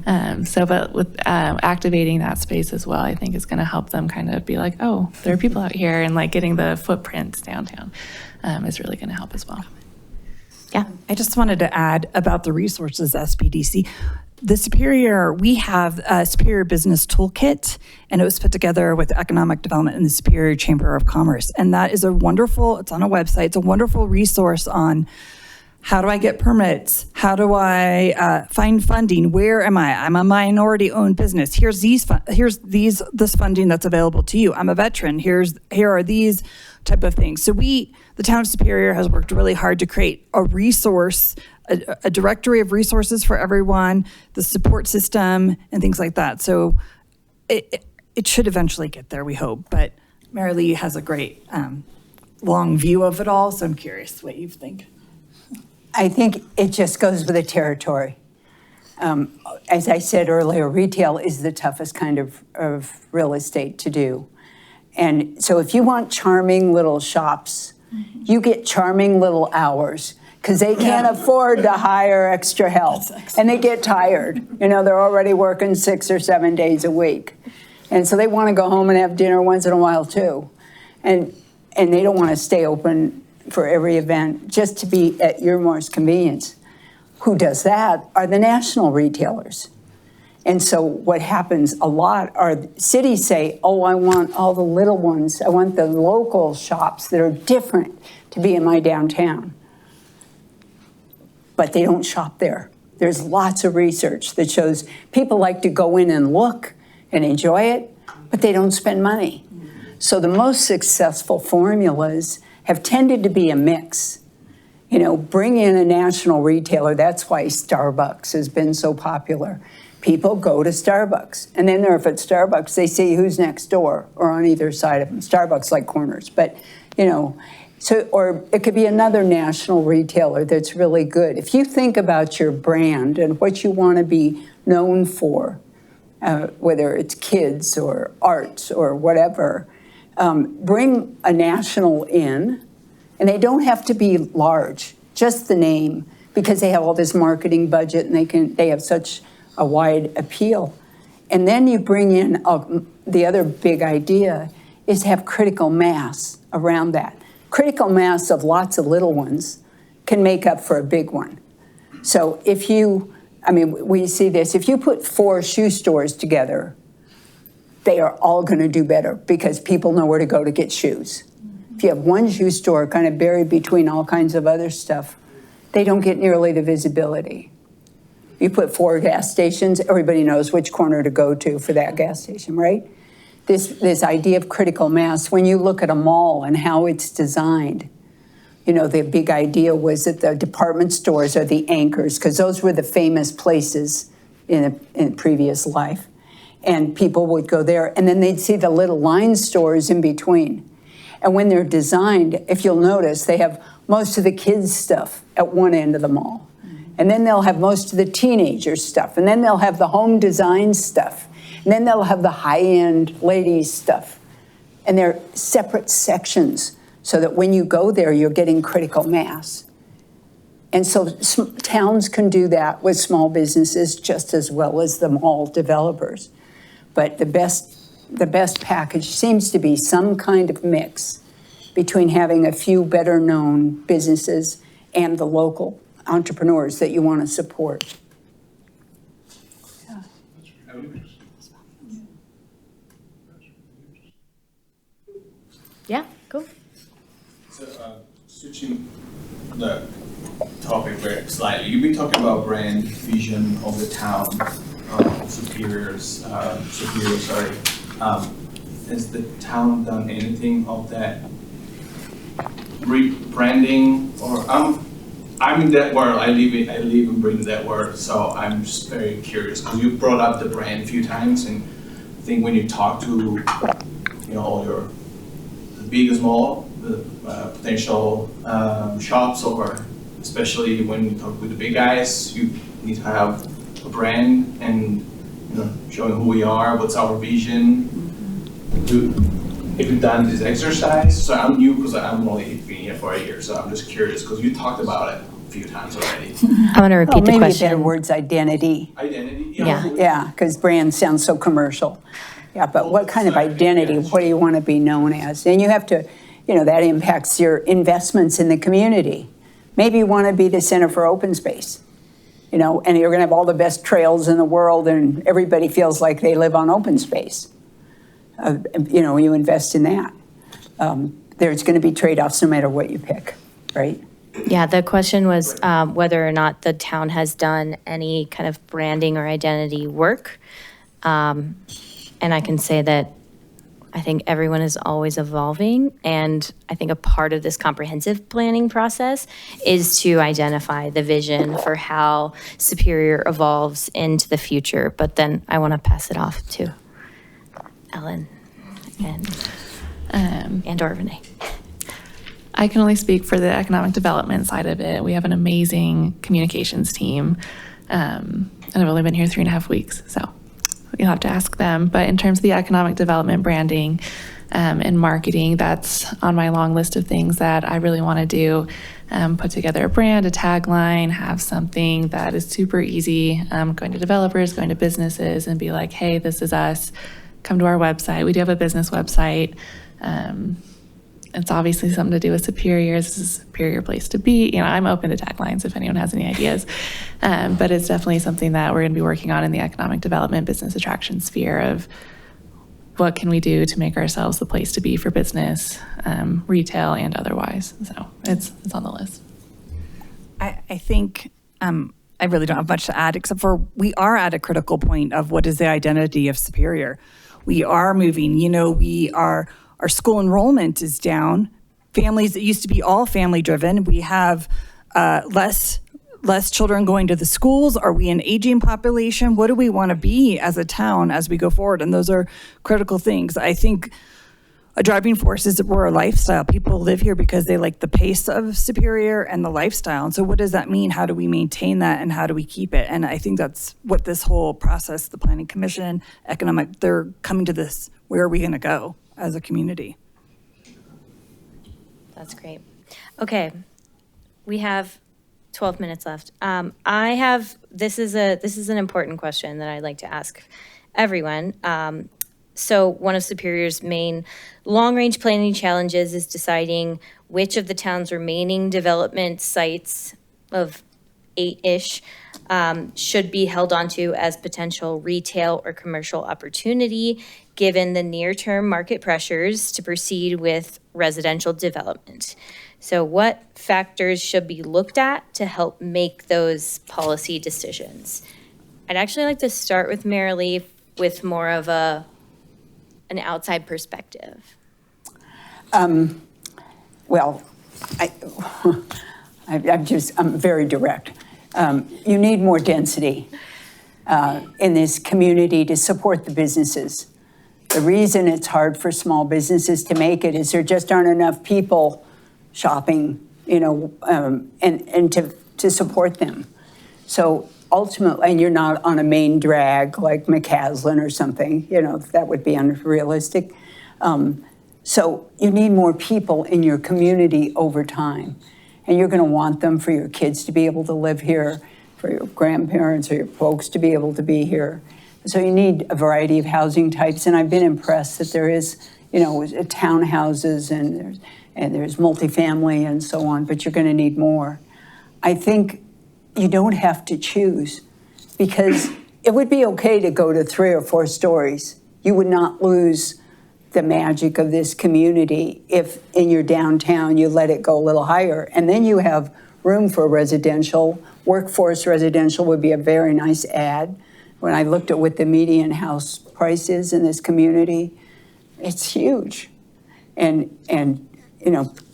Speaker 4: But with activating that space as well, I think is going to help them kind of be like, oh, there are people out here, and like getting the footprints downtown is really going to help as well.
Speaker 1: Yeah.
Speaker 3: I just wanted to add about the resources SBDC. The Superior, we have a Superior Business Toolkit, and it was put together with Economic Development and the Superior Chamber of Commerce. And that is it's on a website, it's a wonderful resource on how do I get permits? How do I find funding? Where am I? I'm a minority-owned business. Here's this funding that's available to you. I'm a veteran. Here are these type of things. So the town of Superior has worked really hard to create a resource, a directory of resources for everyone, the support system, and things like that. So it should eventually get there, we hope. But Mary Lee has a great long view of it all, so I'm curious what you think.
Speaker 2: I think it just goes with the territory. As I said earlier, retail is the toughest kind of real estate to do. And so if you want charming little shops, you get charming little hours, because they can't afford to hire extra help. And they get tired. They're already working 6 or 7 days a week. And so they want to go home and have dinner once in a while too. And they don't want to stay open for every event just to be at your most convenience. Who does that are the national retailers. And so what happens a lot are cities say, oh, I want all the little ones. I want the local shops that are different to be in my downtown. But they don't shop there. There's lots of research that shows people like to go in and look and enjoy it, but they don't spend money. So the most successful formulas have tended to be a mix. Bring in a national retailer. That's why Starbucks has been so popular. People go to Starbucks. And then if at Starbucks, they see who's next door or on either side of them. Starbucks like corners. But, or it could be another national retailer that's really good. If you think about your brand and what you want to be known for, whether it's kids or arts or whatever, bring a national in, and they don't have to be large, just the name, because they have all this marketing budget and they have such a wide appeal. And then you bring in the other big idea is have critical mass around that. Critical mass of lots of little ones can make up for a big one. So we see this, if you put 4 shoe stores together, they are all going to do better because people know where to go to get shoes. If you have one shoe store kind of buried between all kinds of other stuff, they don't get nearly the visibility. You put 4 gas stations, everybody knows which corner to go to for that gas station, right? This idea of critical mass, when you look at a mall and how it's designed, the big idea was that the department stores are the anchors, because those were the famous places in a previous life. And people would go there, and then they'd see the little line stores in between. And when they're designed, if you'll notice, they have most of the kids' stuff at one end of the mall. And then they'll have most of the teenager stuff. And then they'll have the home design stuff. And then they'll have the high-end ladies stuff. And they're separate sections so that when you go there, you're getting critical mass. And so towns can do that with small businesses just as well as the mall developers. But the best package seems to be some kind of mix between having a few better-known businesses and the local entrepreneurs that you want to support.
Speaker 1: Yeah, go.
Speaker 10: So, switching the topic very slightly, you've been talking about brand vision of the town, Superior. Has the town done anything of that rebranding? Or I'm in that world. I live and breathe that world. So I'm just very curious because you brought up the brand a few times, and I think when you talk to all your big and small, the potential shops, or especially when you talk with the big guys, you need to have a brand and showing who we are, what's our vision. Have you done this exercise? So I'm new because I'm only been here for a year, so I'm just curious because you talked about it a few times already.
Speaker 1: I'm going to repeat the
Speaker 2: Maybe
Speaker 1: question.
Speaker 2: better words, identity.
Speaker 10: Identity?
Speaker 1: Yeah.
Speaker 2: Yeah, because brand sounds so commercial. Yeah, but what kind of identity, what do you want to be known as? And you have to, that impacts your investments in the community. Maybe you want to be the Center for Open Space, and you're going to have all the best trails in the world and everybody feels like they live on open space. You invest in that. There's going to be trade-offs no matter what you pick, right?
Speaker 1: Yeah, the question was whether or not the town has done any kind of branding or identity work. And I can say that I think everyone is always evolving. And I think a part of this comprehensive planning process is to identify the vision for how Superior evolves into the future. But then I want to pass it off to Ellen and or Renee.
Speaker 4: I can only speak for the economic development side of it. We have an amazing communications team, and I've only been here 3.5 weeks, so you'll have to ask them. But in terms of the economic development, branding, and marketing, that's on my long list of things that I really want to do. Put together a brand, a tagline, have something that is super easy, going to developers, going to businesses, and be like, hey, this is us. Come to our website. We do have a business website. It's obviously something to do with Superior. This is a superior place to be. I'm open to taglines if anyone has any ideas. But it's definitely something that we're going to be working on in the economic development, business attraction sphere of what can we do to make ourselves the place to be for business, retail, and otherwise. So it's on the list.
Speaker 3: I think I really don't have much to add, except for we are at a critical point of what is the identity of Superior. We are moving, our school enrollment is down. Families that used to be all family driven, we have less children going to the schools. Are we an aging population? What do we want to be as a town as we go forward? And those are critical things. I think a driving force is that we're a lifestyle. People live here because they like the pace of Superior and the lifestyle. And so what does that mean? How do we maintain that and how do we keep it? And I think that's what this whole process, the Planning Commission, economic, they're coming to this. Where are we going to go as a community?
Speaker 1: That's great. Okay, we have 12 minutes left. This is an important question that I'd like to ask everyone. So one of Superior's main long-range planning challenges is deciding which of the town's remaining development sites of 8-ish should be held onto as potential retail or commercial opportunity, given the near-term market pressures to proceed with residential development. So what factors should be looked at to help make those policy decisions? I'd actually like to start with Marilee with more of an outside perspective.
Speaker 2: Well, I'm very direct. You need more density in this community to support the businesses. The reason it's hard for small businesses to make it is there just aren't enough people shopping, and to support them. So ultimately, and you're not on a main drag like McCaslin or something, that would be unrealistic. So you need more people in your community over time. And you're going to want them for your kids to be able to live here, for your grandparents or your folks to be able to be here. So you need a variety of housing types. And I've been impressed that there is townhouses and there's multifamily and so on, but you're going to need more. I think you don't have to choose, because it would be okay to go to 3 or 4 stories. You would not lose the magic of this community if in your downtown you let it go a little higher. And then you have room for residential. Workforce residential would be a very nice add. When I looked at what the median house price is in this community, it's huge. And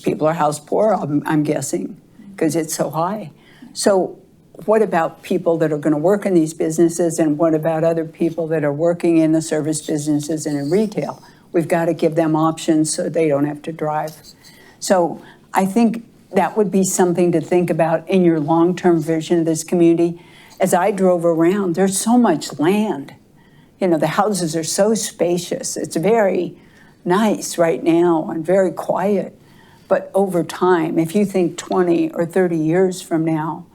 Speaker 2: people are house poor, I'm guessing, because it's so high. So what about people that are going to work in these businesses, and what about other people that are working in the service businesses and in retail? We've got to give them options so they don't have to drive. So I think that would be something to think about in your long-term vision of this community. As I drove around, there's so much land. The houses are so spacious. It's very nice right now and very quiet. But over time, if you think 20 or 30 years from now,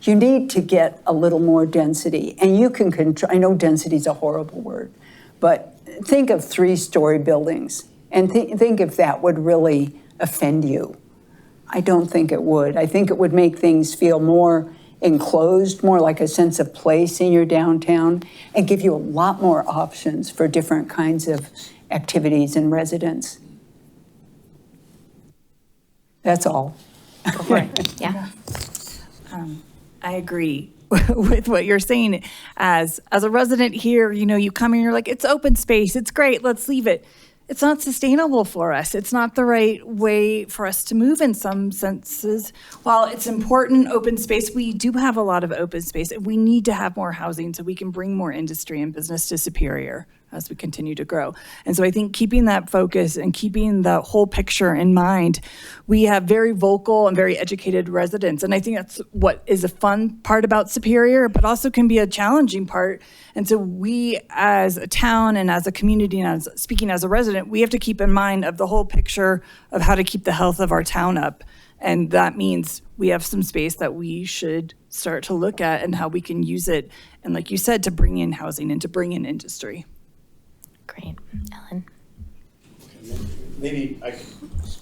Speaker 2: you need to get a little more density. And you can control, I know density is a horrible word, but think of 3-story buildings and think if that would really offend you. I don't think it would. I think it would make things feel more enclosed, more like a sense of place in your downtown, and give you a lot more options for different kinds of activities and residents. That's all.
Speaker 1: Go for it. Yeah.
Speaker 3: I agree with what you're saying. As a resident here, you come in, you're like, it's open space, it's great, let's leave it. It's not sustainable for us. It's not the right way for us to move in some senses. While it's important, open space, we do have a lot of open space. We need to have more housing so we can bring more industry and business to Superior as we continue to grow. And so I think keeping that focus and keeping the whole picture in mind, we have very vocal and very educated residents. And I think that's what is a fun part about Superior, but also can be a challenging part. And so we as a town and as a community and speaking as a resident, we have to keep in mind of the whole picture of how to keep the health of our town up. And that means we have some space that we should start to look at and how we can use it. And like you said, to bring in housing and to bring in industry.
Speaker 1: Great. Ellen?
Speaker 8: Maybe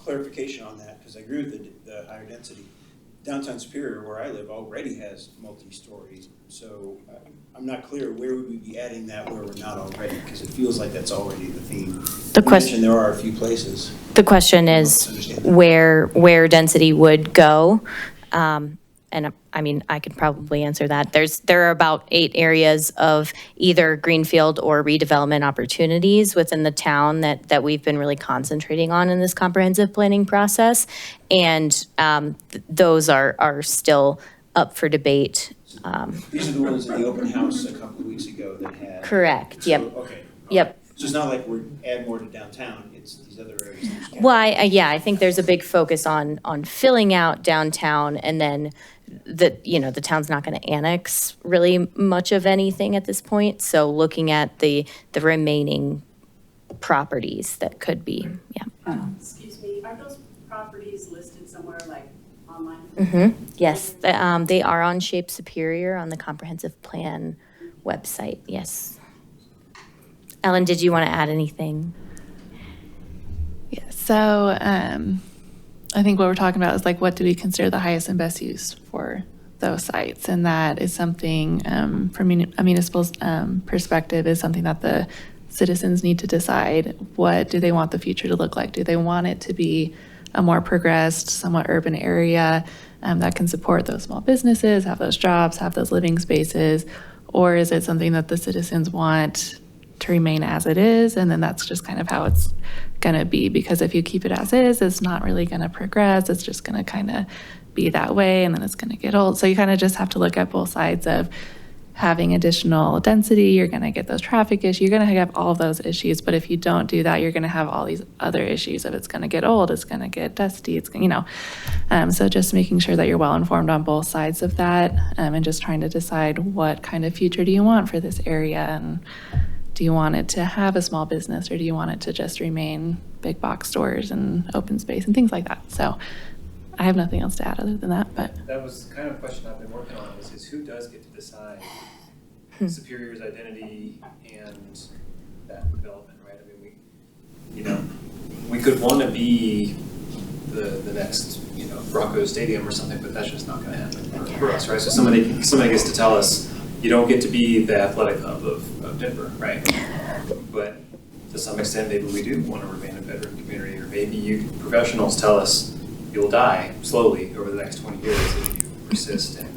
Speaker 8: clarification on that, because I agree with the higher density. Downtown Superior, where I live, already has multi-story. So I'm not clear where would we be adding that where we're not already, because it feels like that's already the theme.
Speaker 1: The question,
Speaker 8: there are a few places.
Speaker 1: The question is where density would go. And I mean, I could probably answer that. There are about 8 areas of either greenfield or redevelopment opportunities within the town that we've been really concentrating on in this comprehensive planning process. And those are still up for debate.
Speaker 8: These are the ones in the open house a couple of weeks ago that had.
Speaker 1: Correct, yep.
Speaker 8: Okay.
Speaker 1: Yep.
Speaker 8: So it's not like we're adding more to downtown, it's these other areas.
Speaker 1: Well, I think there's a big focus on filling out downtown, and then the town's not going to annex really much of anything at this point. So looking at the remaining properties that could be, yeah.
Speaker 6: Excuse me, are those properties listed somewhere like online?
Speaker 1: Mm-hmm. Yes, they are on Shape Superior on the comprehensive plan website. Yes. Ellen, did you want to add anything?
Speaker 4: Yeah, so I think what we're talking about is like, what do we consider the highest and best use for those sites? And that is something from a municipal perspective is something that the citizens need to decide. What do they want the future to look like? Do they want it to be a more progressed, somewhat urban area that can support those small businesses, have those jobs, have those living spaces? Or is it something that the citizens want to remain as it is, and then that's just kind of how it's going to be? Because if you keep it as is, it's not really going to progress. It's just going to kind of be that way, and then it's going to get old. So you kind of just have to look at both sides of having additional density. You're going to get those traffic issues. You're going to have all of those issues. But if you don't do that, you're going to have all these other issues of it's going to get old, it's going to get dusty, it's so just making sure that you're well informed on both sides of that, and just trying to decide what kind of future do you want for this area, and do you want it to have a small business, or do you want it to just remain big box stores and open space and things like that? So I have nothing else to add other than that. But
Speaker 7: that was kind of a question I've been working on, is who does get to decide Superior's identity and that development, right? I mean, could want to be the next, Broncos Stadium or something, but that's just not going to happen for us, right? So somebody gets to tell us, you don't get to be the athletic hub of Denver, right? But to some extent, maybe we do want to remain a veteran community, or maybe you professionals tell us you'll die slowly over the next 20 years if you persist in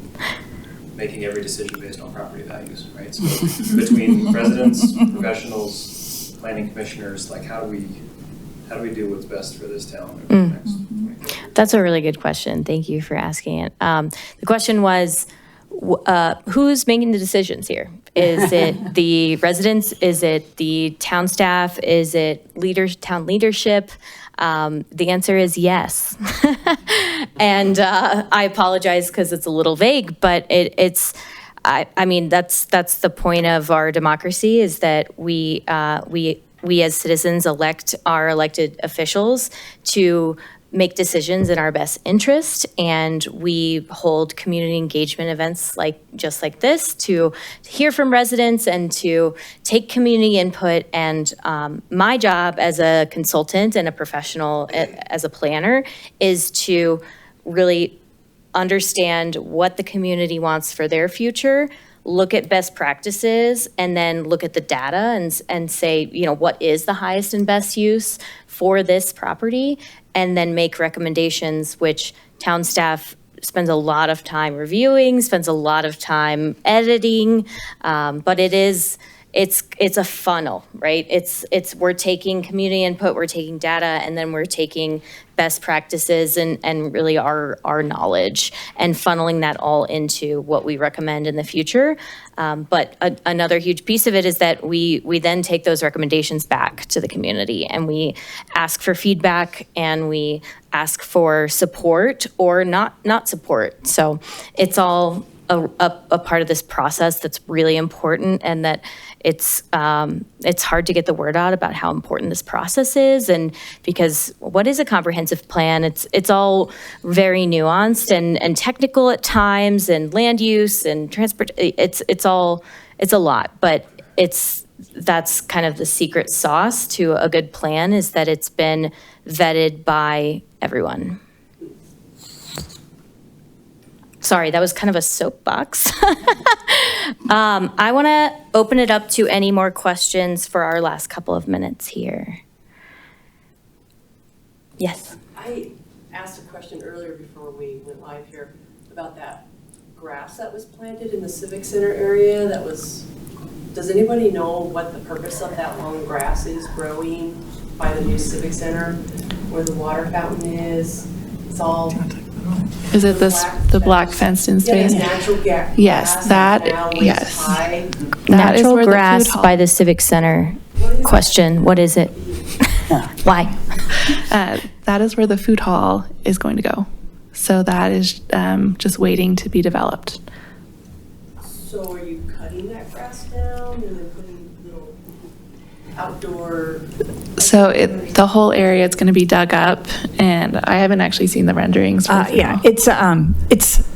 Speaker 7: making every decision based on property values, right? So between residents, professionals, planning commissioners, like how do we do what's best for this town over the next 20 years?
Speaker 1: That's a really good question. Thank you for asking it. The question was, who's making the decisions here? Is it the residents? Is it the town staff? Is it town leadership? The answer is yes. And I apologize because it's a little vague, but I mean, that's the point of our democracy, is that we as citizens elect our elected officials to make decisions in our best interest, and we hold community engagement events just like this to hear from residents and to take community input. And my job as a consultant and a professional, as a planner, is to really understand what the community wants for their future, look at best practices, and then look at the data and say, what is the highest and best use for this property, and then make recommendations, which town staff spends a lot of time reviewing, spends a lot of time editing, but it's a funnel, right? We're taking community input, we're taking data, and then we're taking best practices and really our knowledge and funneling that all into what we recommend in the future. But another huge piece of it is that we then take those recommendations back to the community, and we ask for feedback, and we ask for support or not support. So it's all a part of this process that's really important, and that it's hard to get the word out about how important this process is. And because what is a comprehensive plan? It's all very nuanced and technical at times, and land use and transport. It's a lot, but that's kind of the secret sauce to a good plan, is that it's been vetted by everyone. Sorry, that was kind of a soapbox. I want to open it up to any more questions for our last couple of minutes here. Yes.
Speaker 6: I asked a question earlier before we went live here about that grass that was planted in the Civic Center area does anybody know what the purpose of that long grass is growing by the new Civic Center, where the water fountain is? It's all...
Speaker 4: Is it the black fenced in space?
Speaker 6: Yeah, natural gas.
Speaker 4: Yes, that, yes.
Speaker 6: High.
Speaker 4: That is
Speaker 1: Natural
Speaker 4: where the food
Speaker 1: grass
Speaker 4: hall-
Speaker 1: by the Civic Center. Question, what is it? Why?
Speaker 4: That is where the food hall is going to go. So that is just waiting to be developed.
Speaker 6: So are you cutting that grass down and then putting little outdoor?
Speaker 4: So the whole area is going to be dug up, and I haven't actually seen the renderings. For the food
Speaker 3: Yeah,
Speaker 4: hall.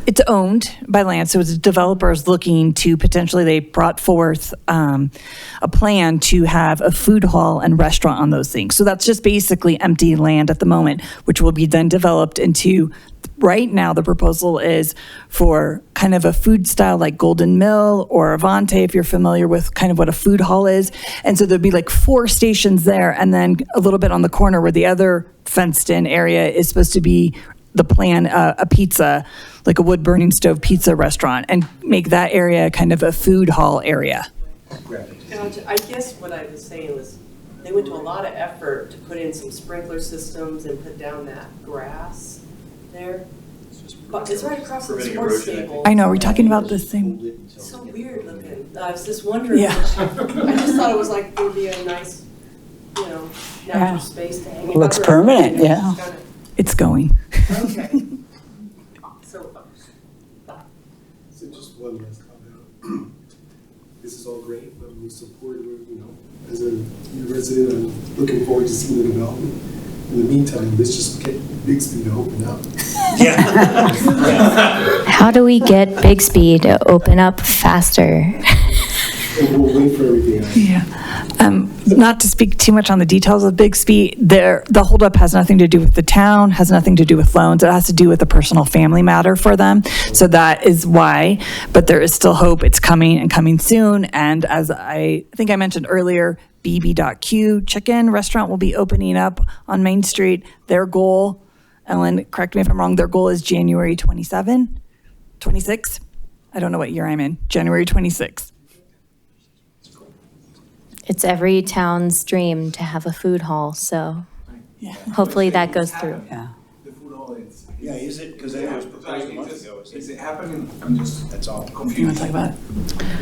Speaker 3: it's owned by land, so it's developers looking to potentially, they brought forth a plan to have a food hall and restaurant on those things. So that's just basically empty land at the moment, which will be then developed into, right now the proposal is for kind of a food style like Golden Mill or Avante, if you're familiar with kind of what a food hall is. And so there'd be like 4 stations there, and then a little bit on the corner where the other fenced in area is supposed to be the plan, a pizza, like a wood burning stove pizza restaurant, and make that area kind of a food hall area.
Speaker 6: Gotcha. I guess what I was saying was they went to a lot of effort to put in some sprinkler systems and put down that grass there. But it's right across from the
Speaker 7: Preventing
Speaker 6: sports
Speaker 7: erosion, I think.
Speaker 6: stable.
Speaker 3: I know, we're talking about the same.
Speaker 6: It's so weird looking. I was just wondering.
Speaker 3: Yeah.
Speaker 6: I just thought it was like, it would be a nice, natural
Speaker 2: Yeah.
Speaker 6: space to hang it.
Speaker 2: Looks
Speaker 6: up.
Speaker 2: permanent, yeah.
Speaker 6: Kinda-
Speaker 3: It's going.
Speaker 6: Okay. So,
Speaker 9: So just one last comment. This is all great, we support, as a new resident, I'm looking forward to seeing the development. In the meantime, let's just get Bixby to open up.
Speaker 1: How do we get Bixby to open up faster?
Speaker 9: and we'll wait for everything else.
Speaker 3: Yeah. Not to speak too much on the details of Bixby, the holdup has nothing to do with the town, has nothing to do with loans. It has to do with a personal family matter for them. So that is why, but there is still hope. It's coming and coming soon. And as I think I mentioned earlier, BB.Q Chicken Restaurant will be opening up on Main Street. Their goal, Ellen, correct me if I'm wrong, their goal is January 26? I don't know what year I'm in. January 26th.
Speaker 1: It's every town's dream to have a food hall, so hopefully that goes through.
Speaker 2: Yeah.
Speaker 10: The food hall, it's.
Speaker 8: Yeah, is it? Because it was proposed a month ago.
Speaker 10: Is it happening? I'm just.
Speaker 8: That's all.
Speaker 10: Confused.
Speaker 3: You want to talk about it?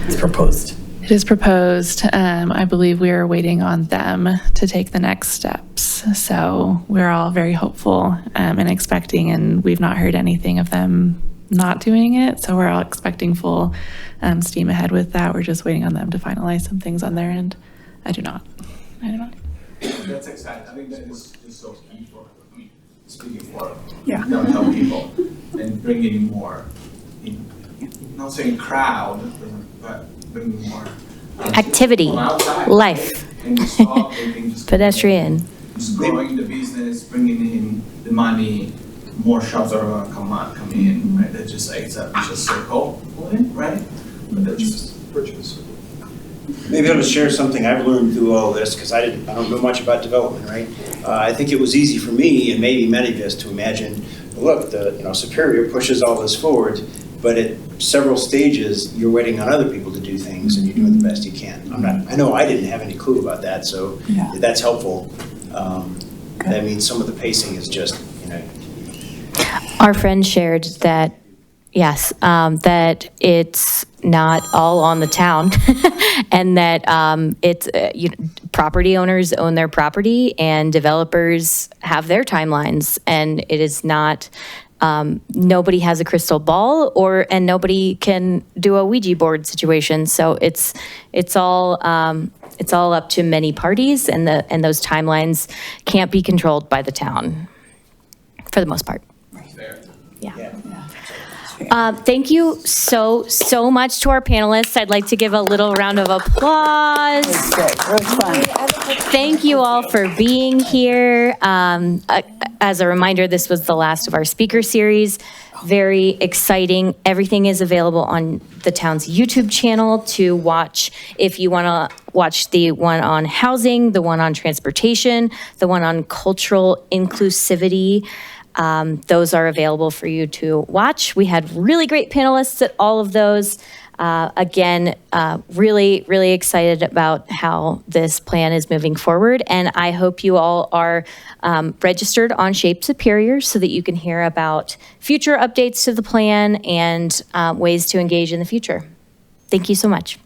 Speaker 3: It's proposed.
Speaker 4: It is proposed. I believe we are waiting on them to take the next steps. So we're all very hopeful and expecting, and we've not heard anything of them not doing it. So we're all expecting full steam ahead with that. We're just waiting on them to finalize some things on their end. I do not.
Speaker 10: That's exciting. I think that is just so key for, speaking for
Speaker 3: Yeah.
Speaker 10: downtown people and bringing more, not saying crowd, but bringing more.
Speaker 1: Activity,
Speaker 10: from outside,
Speaker 1: life,
Speaker 10: right? And just stop thinking, just
Speaker 1: pedestrian.
Speaker 10: just growing the business, bringing in the money, more shops are gonna come in, right? That's just like, it's a vicious circle, right? But that's just purchase.
Speaker 8: Maybe I'll just share something I've learned through all this, because I don't know much about development, right? I think it was easy for me, and maybe many of us, to imagine, look, Superior pushes all this forward, but at several stages, you're waiting on other people to do things, and you're doing the best you can. I know I didn't have any clue about that, so
Speaker 3: Yeah.
Speaker 8: that's helpful. That means some of the pacing is just,
Speaker 1: Our friend shared that, yes, that it's not all on the town and that it's property owners own their property and developers have their timelines, and it is not nobody has a crystal ball and nobody can do a Ouija board situation. So it's all up to many parties, and those timelines can't be controlled by the town for the most part. Yeah. Thank you so much to our panelists. I'd like to give a little round of applause.
Speaker 2: Good, really fun.
Speaker 1: Thank you all for being here. As a reminder, this was the last of our speaker series. Very exciting. Everything is available on the town's YouTube channel to watch. If you want to watch the one on housing, the one on transportation, the one on cultural inclusivity, those are available for you to watch. We had really great panelists at all of those. Again, really, really excited about how this plan is moving forward. And I hope you all are registered on Shape Superior so that you can hear about future updates to the plan and ways to engage in the future. Thank you so much.